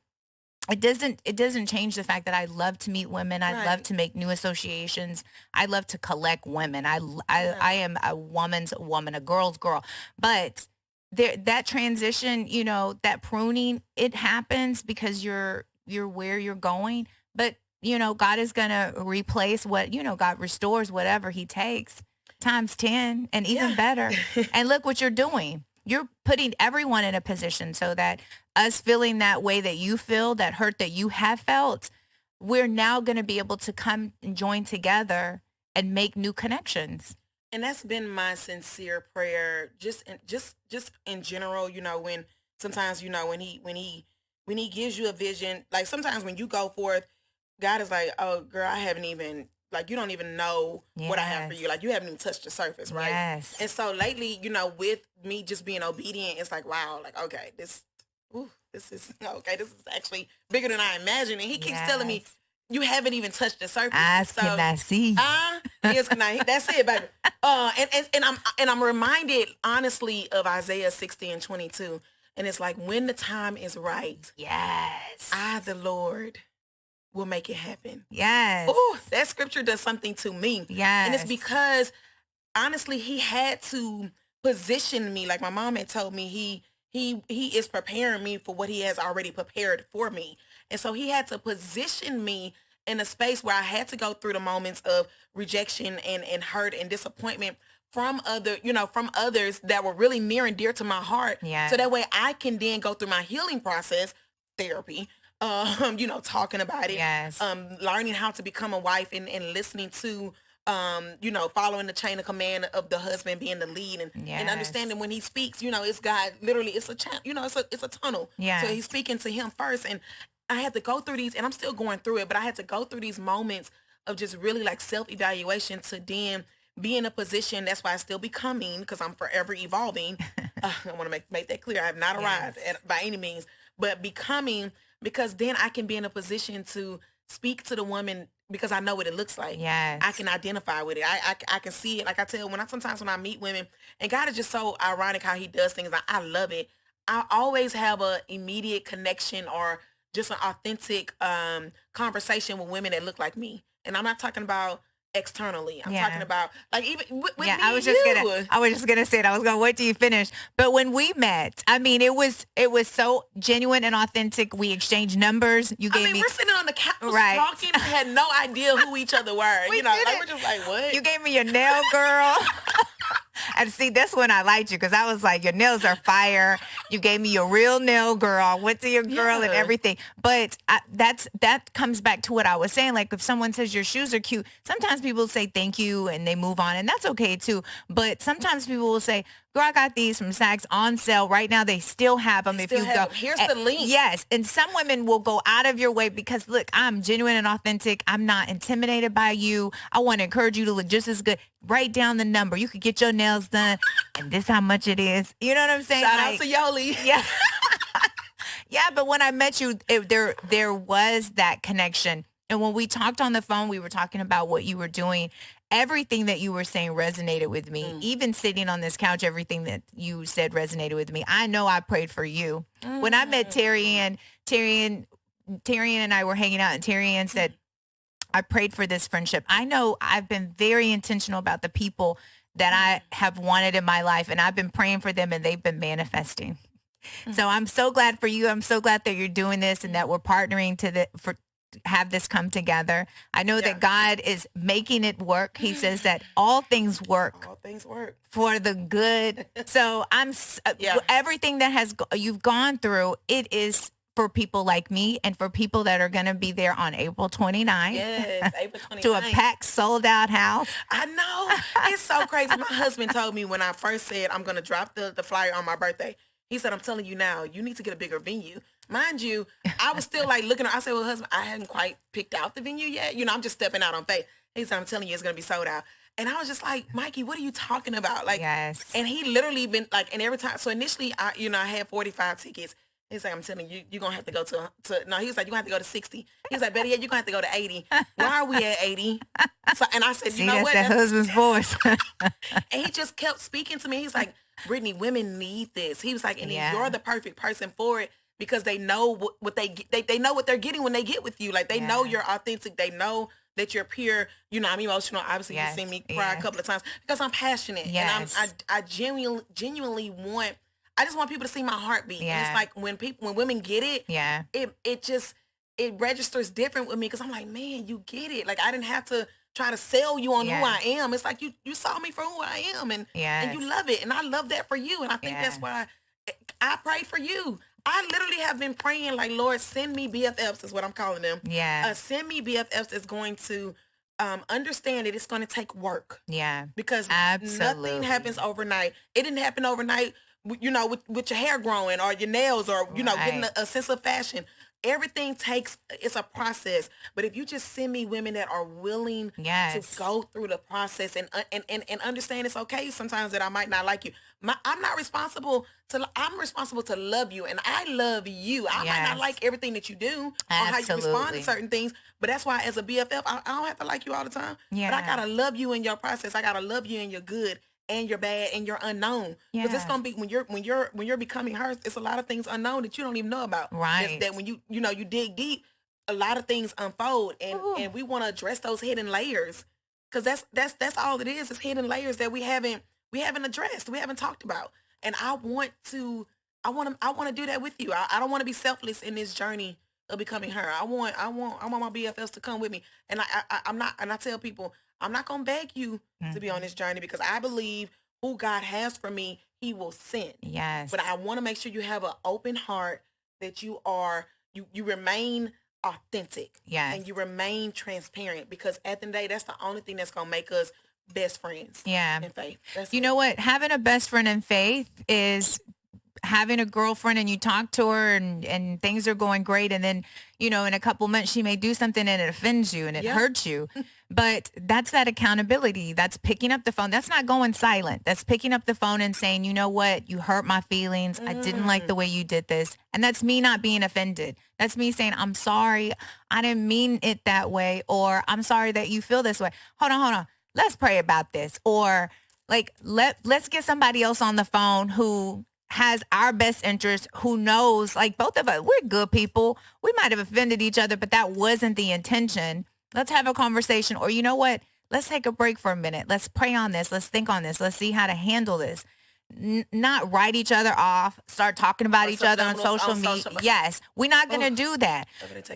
Speaker 2: It doesn't change the fact that I love to meet women. I love to make new associations. I love to collect women. I am a woman's woman, a girl's girl. But that transition, you know, that pruning, it happens because you're where you're going. But, you know, God is going to replace what, you know, God restores whatever he takes times 10 and even better. And look what you're doing. You're putting everyone in a position so that us feeling that way that you feel, that hurt that you have felt, we're now going to be able to come and join together and make new connections.
Speaker 3: And that's been my sincere prayer, just in general. You know, when sometimes, you know, when he gives you a vision, like sometimes when you go forth, God is like, oh girl, I haven't even, like, you don't even know what I have for you. Like, you haven't even touched the surface, right?
Speaker 2: Yes.
Speaker 3: And so lately, you know, with me just being obedient, it's like, wow, like, okay, this is actually bigger than I imagined. And he keeps telling me, you haven't even touched the surface.
Speaker 2: Eyes cannot see.
Speaker 3: Ears cannot. That's it, baby. And I'm reminded, honestly, of Isaiah 60:22. And it's like, when the time is right, I, the Lord, will make it happen.
Speaker 2: Yes.
Speaker 3: Oh, that scripture does something to me.
Speaker 2: Yes.
Speaker 3: And it's because, honestly, he had to position me. Like my mom had told me, he is preparing me for what he has already prepared for me. And so he had to position me in a space where I had to go through the moments of rejection and hurt and disappointment from others that were really near and dear to my heart.
Speaker 2: Yeah.
Speaker 3: So that way I can then go through my healing process, therapy, you know, talking about it, learning how to become a wife and listening to, you know, following the chain of command of the husband being the lead and understanding when he speaks, you know, it's God, literally, it's a you know, it's a tunnel.
Speaker 2: Yeah.
Speaker 3: So he's speaking to him first. And I had to go through these, and I'm still going through it, but I had to go through these moments of just really like self-evaluation to then be in a position. That's why I still becoming, because I'm forever evolving. I want to make that clear. I have not arrived by any means, but becoming, because then I can be in a position to speak to the woman because I know what it looks like.
Speaker 2: Yes.
Speaker 3: I can identify with it. I can see it. Like I tell, sometimes when I meet women, and God is just so ironic how he does things. I love it. I always have a immediate connection or just an authentic conversation with women that look like me. And I'm not talking about externally. I'm talking about like even with me
Speaker 2: I was just gonna say it. I was gonna wait till you finish. But when we met, I mean, it was so genuine and authentic. We exchanged numbers. You gave me.
Speaker 3: We're sitting on the couch talking. We had no idea who each other were. You know, like we're just like, what?
Speaker 2: You gave me your nail, girl. And see, that's when I liked you, because I was like, your nails are fire. You gave me your real nail, girl. I went to your girl and everything. But that comes back to what I was saying. Like, if someone says your shoes are cute, sometimes people say thank you and they move on, and that's okay too. But sometimes people will say, girl, I got these from Saks on sale right now. They still have them. If you go,
Speaker 3: here's the link.
Speaker 2: Yes. And some women will go out of your way because, look, I'm genuine and authentic. I'm not intimidated by you. I want to encourage you to look just as good. Write down the number. You could get your nails done, and this how much it is. You know what I'm saying?
Speaker 3: Shout out to Yoli.
Speaker 2: Yeah. Yeah, but when I met you, there was that connection. And when we talked on the phone, we were talking about what you were doing. Everything that you were saying resonated with me. Even sitting on this couch, everything that you said resonated with me. I know I prayed for you. When I met Terry and I were hanging out, and Terry Ann said, I prayed for this friendship. I know I've been very intentional about the people that I have wanted in my life, and I've been praying for them, and they've been manifesting. So I'm so glad for you. I'm so glad that you're doing this and that we're partnering for have this come together. I know that God is making it work. He says that all things work for the good. So everything that you've gone through, it is for people like me and for people that are going to be there on April 29th.
Speaker 3: Yes, April 29th.
Speaker 2: To a packed, sold out house.
Speaker 3: I know. It's so crazy. My husband told me when I first said I'm going to drop the flyer on my birthday, he said, I'm telling you now, you need to get a bigger venue. Mind you, I was still like looking, I said, well, husband, I hadn't quite picked out the venue yet. You know, I'm just stepping out on faith. He said, I'm telling you, it's going to be sold out. And I was just like, Mikey, what are you talking about? Like,
Speaker 2: yes.
Speaker 3: And he literally been like, and every time, so initially, I had 45 tickets. He's like, I'm telling you, you're going to have to go no, he was like, you're going to have to go to 60. He was like, better yet, you're going to have to go to 80. Why are we at 80? So, and I said, you know what?
Speaker 2: That's the husband's voice.
Speaker 3: And he just kept speaking to me. He's like, Britney, women need this. He was like, and you're the perfect person for it because they know what they know what they're getting when they get with you. Like they know you're authentic. They know that you're pure. You know, I'm emotional. Obviously, you've seen me cry a couple of times because I'm passionate.
Speaker 2: Yes.
Speaker 3: And I genuinely want, I just want people to see my heartbeat.
Speaker 2: Yeah.
Speaker 3: And it's like when women get it, it registers different with me because I'm like, man, you get it. Like I didn't have to try to sell you on who I am. It's like you saw me for who I am and you love it. And I love that for you. And I think that's why I pray for you. I literally have been praying like, Lord, send me BFFs is what I'm calling them.
Speaker 2: Yeah.
Speaker 3: Send me BFFs that's going to understand that it's going to take work.
Speaker 2: Yeah.
Speaker 3: Because nothing happens overnight. It didn't happen overnight, you know, with your hair growing or your nails or, you know, getting a sense of fashion. Everything it's a process. But if you just send me women that are willing to go through the process and understand it's okay sometimes that I might not like you. I'm responsible to love you and I love you. I might not like everything that you do or how you respond to certain things. But that's why as a BFF, I don't have to like you all the time. Yeah. But I got to love you in your process. I got to love you in your good and your bad and your unknown. Because it's gonna be when you're becoming her, it's a lot of things unknown that you don't even know about.
Speaker 2: Right.
Speaker 3: That when you dig deep, a lot of things unfold and we want to address those hidden layers. Because that's all it is hidden layers that we haven't addressed, we haven't talked about. And I want to do that with you. I don't want to be selfless in this journey of becoming her. I want my BFFs to come with me. And I tell people, I'm not going to beg you to be on this journey because I believe who God has for me, he will send.
Speaker 2: Yes.
Speaker 3: But I want to make sure you have an open heart, that you remain authentic.
Speaker 2: Yes.
Speaker 3: And you remain transparent because at the end of the day, that's the only thing that's going to make us best friends.
Speaker 2: Yeah.
Speaker 3: In faith.
Speaker 2: You know what? Having a best friend in faith is having a girlfriend and you talk to her and things are going great. And then, you know, in a couple months, she may do something and it offends you and it hurts you. But that's that accountability. That's picking up the phone. That's not going silent. That's picking up the phone and saying, you know what? You hurt my feelings. I didn't like the way you did this. And that's me not being offended. That's me saying, I'm sorry. I didn't mean it that way. Or I'm sorry that you feel this way. Hold on. Let's pray about this. Or like, let's get somebody else on the phone who has our best interest, who knows, like both of us, we're good people. We might have offended each other, but that wasn't the intention. Let's have a conversation. Or you know what? Let's take a break for a minute. Let's pray on this. Let's think on this. Let's see how to handle this. Not write each other off, start talking about each other on social media. Yes, we're not going to do that.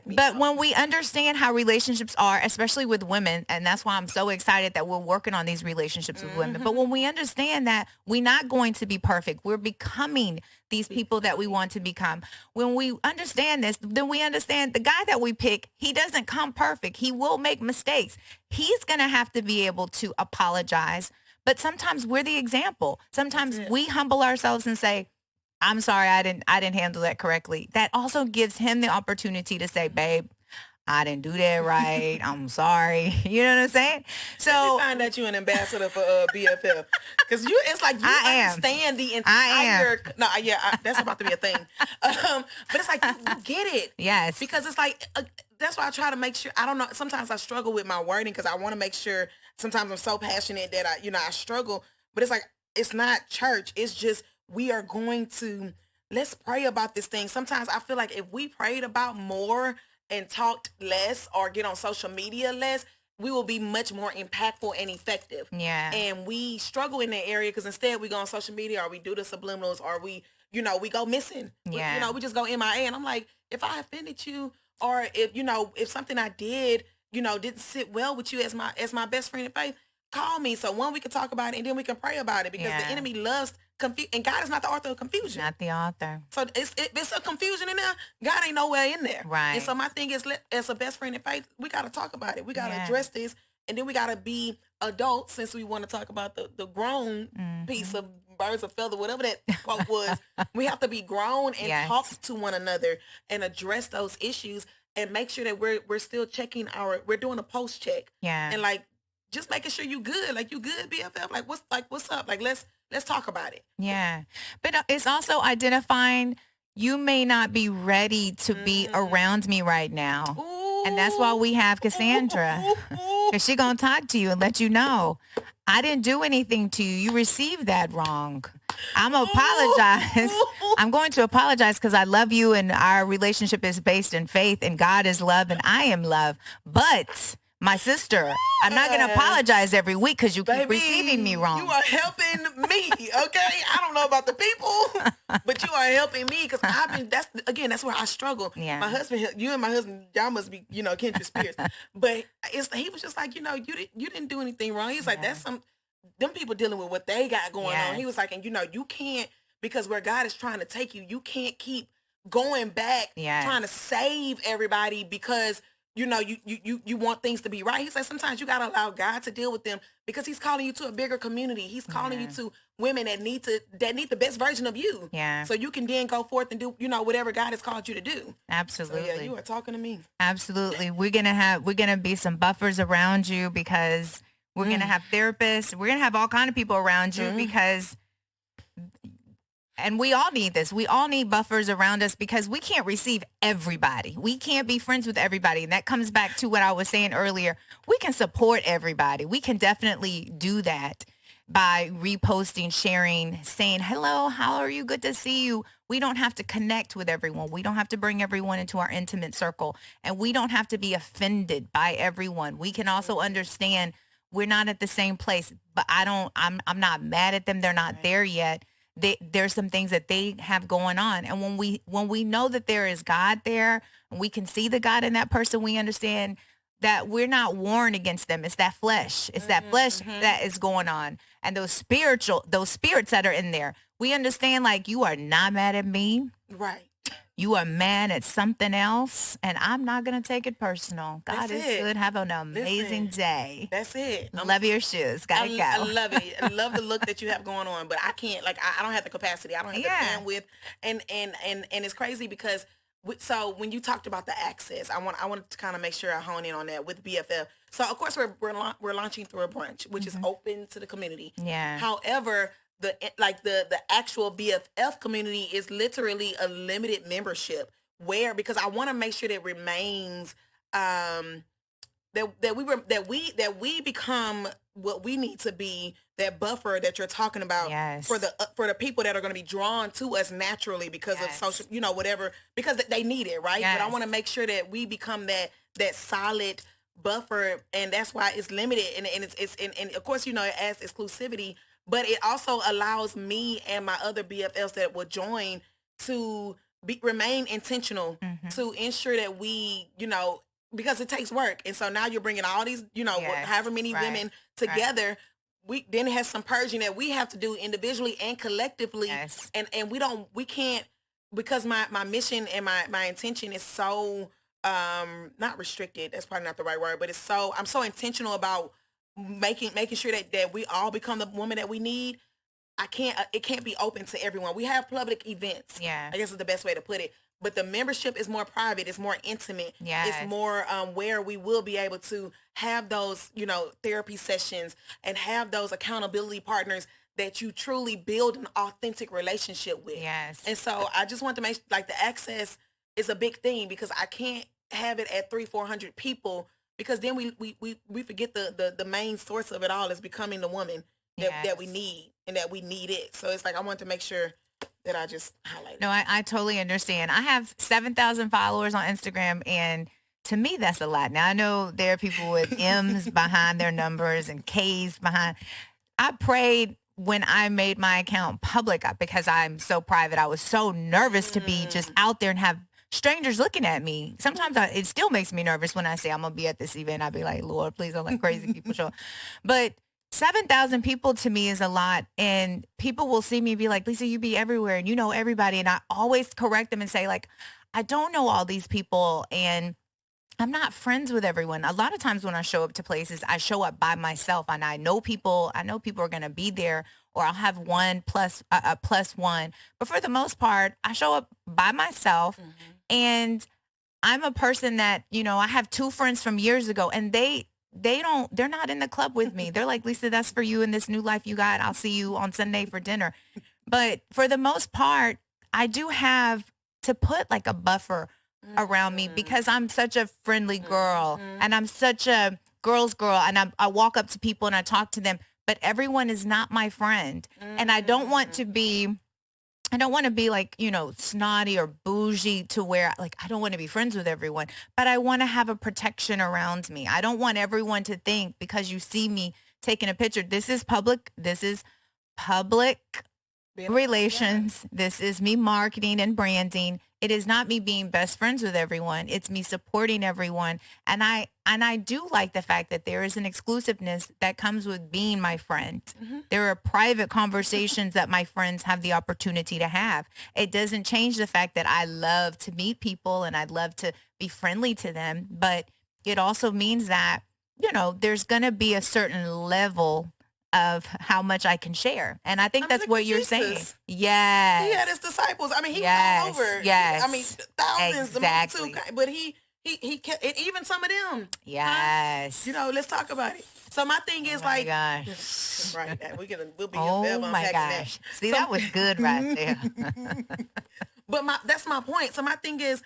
Speaker 2: But when we understand how relationships are, especially with women, and that's why I'm so excited that we're working on these relationships with women. But when we understand that we're not going to be perfect, we're becoming these people that we want to become. When we understand this, then we understand the guy that we pick, he doesn't come perfect. He will make mistakes. He's going to have to be able to apologize. But sometimes we're the example. Sometimes we humble ourselves and say, I'm sorry, I didn't handle that correctly. That also gives him the opportunity to say, babe, I didn't do that right. I'm sorry. You know what I'm saying? So
Speaker 3: you find that you're an ambassador for BFF because it's like you understand the entire. That's about to be a thing. But it's like you get it.
Speaker 2: Yes.
Speaker 3: Because it's like that's why I try to make sure. I don't know. Sometimes I struggle with my wording because I want to make sure. Sometimes I'm so passionate that I struggle. But it's like it's not church. It's just we are going to let's pray about this thing. Sometimes I feel like if we prayed about more and talked less or get on social media less, we will be much more impactful and effective.
Speaker 2: Yeah.
Speaker 3: And we struggle in that area because instead we go on social media or we do the subliminals or we go missing.
Speaker 2: Yeah.
Speaker 3: We just go MIA. And I'm like, if I offended you or if something I did, didn't sit well with you as my best friend in faith, call me. So one, we can talk about it and then we can pray about it because the enemy loves confusion. And God is not the author of confusion.
Speaker 2: Not the author.
Speaker 3: So it's a confusion in there. God ain't nowhere in there.
Speaker 2: Right.
Speaker 3: And so my thing is, as a best friend in faith, we got to talk about it. We got to address this. And then we got to be adults, since we want to talk about the grown piece of birds of feather, whatever that quote was. We have to be grown and talk to one another and address those issues and make sure that we're still checking we're doing a post check.
Speaker 2: Yeah.
Speaker 3: And like, just making sure you good. Like, you good, BFF? What's up? Like, let's talk about it.
Speaker 2: Yeah. But it's also identifying you may not be ready to be around me right now.
Speaker 3: Ooh.
Speaker 2: And that's why we have Cassandra. Because she's going to talk to you and let you know, I didn't do anything to you. You received that wrong. I'm going to apologize. I'm going to apologize because I love you and our relationship is based in faith and God is love and I am love. But my sister, I'm not going to apologize every week because you keep receiving me wrong.
Speaker 3: You are helping me, okay? I don't know about the people, but you are helping me because that's where I struggle.
Speaker 2: Yeah.
Speaker 3: My husband, you and my husband, y'all must be, kindred spirits. But he was just like, you didn't do anything wrong. He's like, that's them people dealing with what they got going on. He was like, and you can't, because where God is trying to take you, you can't keep going back trying to save everybody because you want things to be right. He's like, sometimes you got to allow God to deal with them because he's calling you to a bigger community. He's calling you to women that need the best version of you.
Speaker 2: Yeah.
Speaker 3: So you can then go forth and do, whatever God has called you to do.
Speaker 2: Absolutely.
Speaker 3: So yeah, you are talking to me.
Speaker 2: Absolutely. We're going to be some buffers around you because we're going to have therapists. We're going to have all kind of people around you because, and we all need this. We all need buffers around us because we can't receive everybody. We can't be friends with everybody. And that comes back to what I was saying earlier. We can support everybody. We can definitely do that by reposting, sharing, saying, hello, how are you? Good to see you. We don't have to connect with everyone. We don't have to bring everyone into our intimate circle. And we don't have to be offended by everyone. We can also understand we're not at the same place, but I'm not mad at them. They're not there yet. There's some things that they have going on. And when we know that there is God there and we can see the God in that person, we understand that we're not warring against them. It's that flesh. It's that flesh that is going on. And those spirits that are in there, we understand like you are not mad at me.
Speaker 3: Right.
Speaker 2: You are mad at something else, and I'm not going to take it personal. God is good. Have an amazing day.
Speaker 3: That's it.
Speaker 2: Love your shoes. Gotta go.
Speaker 3: I love it. I love the look that you have going on, but I can't, I don't have the capacity. I don't have the bandwidth. And it's crazy because, so when you talked about the access, I want to kind of make sure I hone in on that with BFF. So of course we're launching through a brunch, which is open to the community.
Speaker 2: Yeah.
Speaker 3: However, the actual BFF community is literally a limited membership because I want to make sure that it remains that we become what we need to be, that buffer that you're talking about for the people that are going to be drawn to us naturally because of social, whatever, because they need it, right? But I want to make sure that we become that solid buffer, and that's why it's limited, and of course it adds exclusivity. But it also allows me and my other BFLs that will join to remain intentional to ensure that we, because it takes work. And so now you're bringing all these, however many women together. We then has some purging that we have to do individually and collectively.
Speaker 2: Yes.
Speaker 3: And we can't, because my mission and my intention is so, not restricted. That's probably not the right word, but I'm so intentional about making sure that we all become the woman that we need. It can't be open to everyone. We have public events.
Speaker 2: Yeah.
Speaker 3: I guess is the best way to put it. But the membership is more private. It's more intimate.
Speaker 2: Yes.
Speaker 3: It's more where we will be able to have those, therapy sessions and have those accountability partners that you truly build an authentic relationship with.
Speaker 2: Yes.
Speaker 3: And so I just want to make the access is a big thing because I can't have it at 300-400 people, because then we forget the main source of it all is becoming the woman that we need and that we need it. So it's I want to make sure that I just highlight it.
Speaker 2: No, I totally understand. I have 7,000 followers on Instagram, and to me, that's a lot. Now, I know there are people with M's behind their numbers and K's behind. I prayed when I made my account public because I'm so private. I was so nervous to be just out there and have strangers looking at me. Sometimes it still makes me nervous when I say I'm going to be at this event. I'd be like, Lord, please don't let crazy people show up. But 7,000 people to me is a lot. And people will see me and be like, Lisa, you be everywhere and you know everybody. And I always correct them and say, like, I don't know all these people and I'm not friends with everyone. A lot of times when I show up to places, I show up by myself and I know people are going to be there, or I'll have one plus a plus one. But for the most part, I show up by myself. And I'm a person that, I have two friends from years ago and they're not in the club with me. They're like, Lisa, that's for you in this new life you got. I'll see you on Sunday for dinner. But for the most part, I do have to put like a buffer around me because I'm such a friendly girl and I'm such a girl's girl. And I walk up to people and I talk to them, but everyone is not my friend. And I don't want to be like, snotty or bougie to where like, I don't want to be friends with everyone, but I want to have a protection around me. I don't want everyone to think because you see me taking a picture, this is public relations. Yeah. This is me marketing and branding. It is not me being best friends with everyone. It's me supporting everyone. And I do like the fact that there is an exclusiveness that comes with being my friend. There are private conversations that my friends have the opportunity to have. It doesn't change the fact that I love to meet people and I love to be friendly to them. But it also means that, there's going to be a certain level of how much I can share. And I think that's what you're saying. Yes.
Speaker 3: He had his disciples. I mean, he was all over.
Speaker 2: Yes.
Speaker 3: I mean, thousands.
Speaker 2: Exactly.
Speaker 3: But he kept, and even some of them.
Speaker 2: Yes.
Speaker 3: Let's talk about it. So my thing is
Speaker 2: gosh.
Speaker 3: Right. We'll be
Speaker 2: oh my gosh. See, that was good right there.
Speaker 3: But that's my point. So my thing is,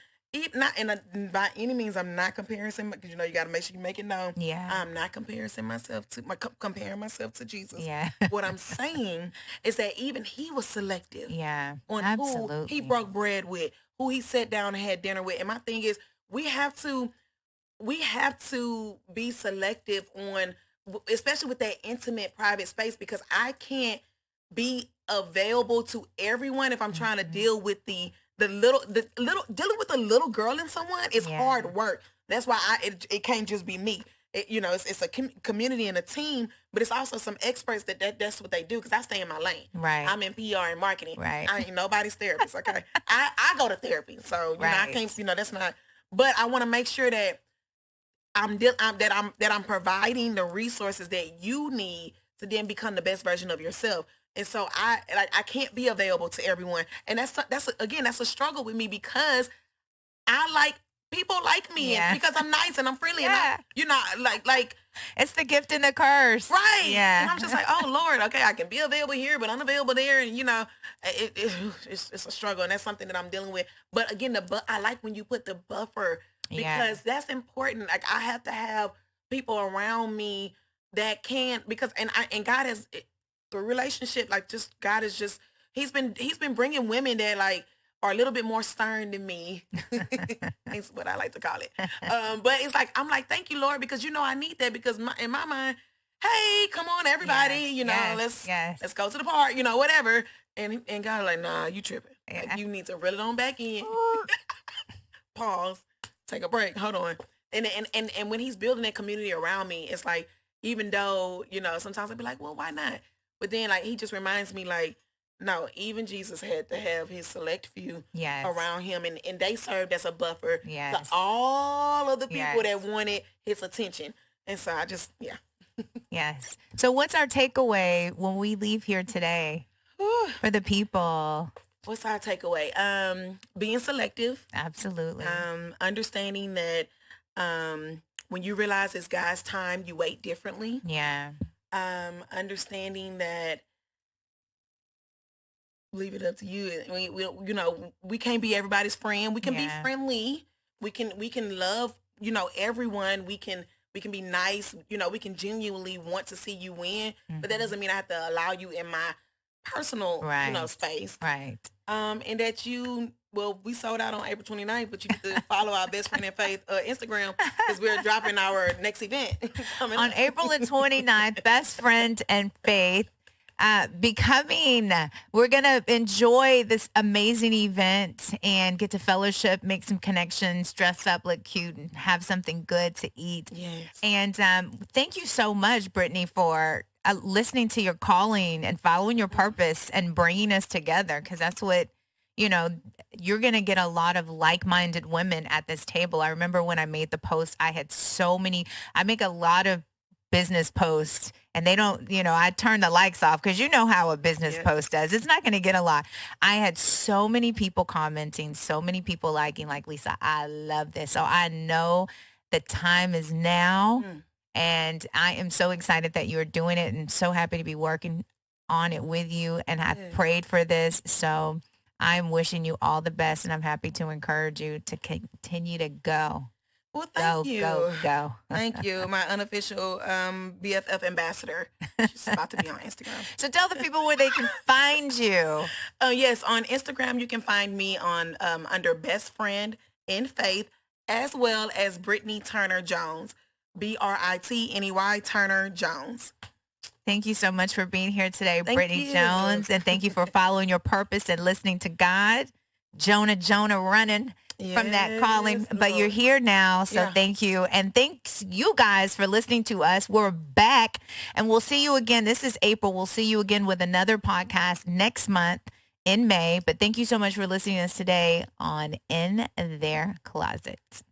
Speaker 3: by any means, I'm not comparing because you got to make sure you make it known.
Speaker 2: Yeah.
Speaker 3: I'm not comparing myself to Jesus.
Speaker 2: Yeah.
Speaker 3: What I'm saying is that even he was selective.
Speaker 2: Yeah.
Speaker 3: On
Speaker 2: absolutely.
Speaker 3: who he broke bread with, who he sat down and had dinner with. And my thing is, we have to be selective on, especially with that intimate private space, because I can't be available to everyone if I'm trying to deal with the little dealing with a little girl and someone is hard work. That's why it can't just be me. It's a community and a team, but it's also some experts that's what they do, because I stay in my lane.
Speaker 2: Right.
Speaker 3: I'm in PR and marketing.
Speaker 2: Right.
Speaker 3: I ain't nobody's therapist. Okay. I go to therapy, so I can't. That's not. But I want to make sure that I'm providing the resources that you need to then become the best version of yourself. And so I can't be available to everyone. And that's a struggle with me, because I like people like me and because I'm nice and I'm friendly and like
Speaker 2: it's the gift and the curse.
Speaker 3: Right.
Speaker 2: Yeah.
Speaker 3: And I'm just like, oh Lord, okay, I can be available here but unavailable there, and it's a struggle, and that's something that I'm dealing with. But again, I like when you put the buffer, because that's important. Like, I have to have people around me that can, because and God has the relationship, like, just God is just he's been bringing women that like are a little bit more stern than me. That's what I like to call it. But it's like, I'm like, thank you, Lord, because I need that, because in my mind, hey, come on, everybody, let's go to the park, whatever. And God like, nah, you tripping.
Speaker 2: Yeah.
Speaker 3: Like, you need to reel it on back in. Pause. Take a break. Hold on. And when he's building that community around me, it's like, even though, sometimes I'd be like, well, why not? But then, like, he just reminds me, like, no, even Jesus had to have his select few around him, and they served as a buffer to all of the people that wanted his attention. And so I just,
Speaker 2: Yes. So what's our takeaway when we leave here today for the people?
Speaker 3: What's our takeaway? Being selective.
Speaker 2: Absolutely.
Speaker 3: Understanding that when you realize it's God's time, you wait differently.
Speaker 2: Yeah.
Speaker 3: Understanding that, leave it up to you. We can't be everybody's friend. We can be friendly. We can love, everyone. We can be nice. We can genuinely want to see you win, but that doesn't mean I have to allow you in my personal, space.
Speaker 2: Right.
Speaker 3: And that you Well, we sold out on April 29th, but you need to follow our Best Friend in Faith Instagram because we're dropping our next event coming
Speaker 2: On
Speaker 3: up.
Speaker 2: April the 29th, Best Friend and Faith. We're going to enjoy this amazing event and get to fellowship, make some connections, dress up, look cute, and have something good to eat.
Speaker 3: Yes.
Speaker 2: And thank you so much, Britney, for listening to your calling and following your purpose and bringing us together, because that's what, you're going to get a lot of like-minded women at this table. I remember when I made the post, I make a lot of business posts and they don't, I turn the likes off because you know how a business post does. It's not going to get a lot. I had so many people commenting, so many people liking, like, Lisa, I love this. So I know the time is now. And I am so excited that you're doing it and so happy to be working on it with you. And I've prayed for this. So I'm wishing you all the best, and I'm happy to encourage you to continue to go.
Speaker 3: Well, thank you.
Speaker 2: Go.
Speaker 3: Thank you. My unofficial BFF ambassador. She's about to be on Instagram.
Speaker 2: So tell the people where they can find you.
Speaker 3: Yes, on Instagram, you can find me on under Best Friend in Faith, as well as Britney Turner Jones, Britney Turner Jones.
Speaker 2: Thank you so much for being here today,
Speaker 3: Thank
Speaker 2: Britney
Speaker 3: you.
Speaker 2: Jones. And thank you for following your purpose and listening to God. Jonah running from that calling, but you're here now. So thank you. And thanks you guys for listening to us. We're back and we'll see you again. This is April. We'll see you again with another podcast next month in May. But thank you so much for listening to us today on In Their Closets.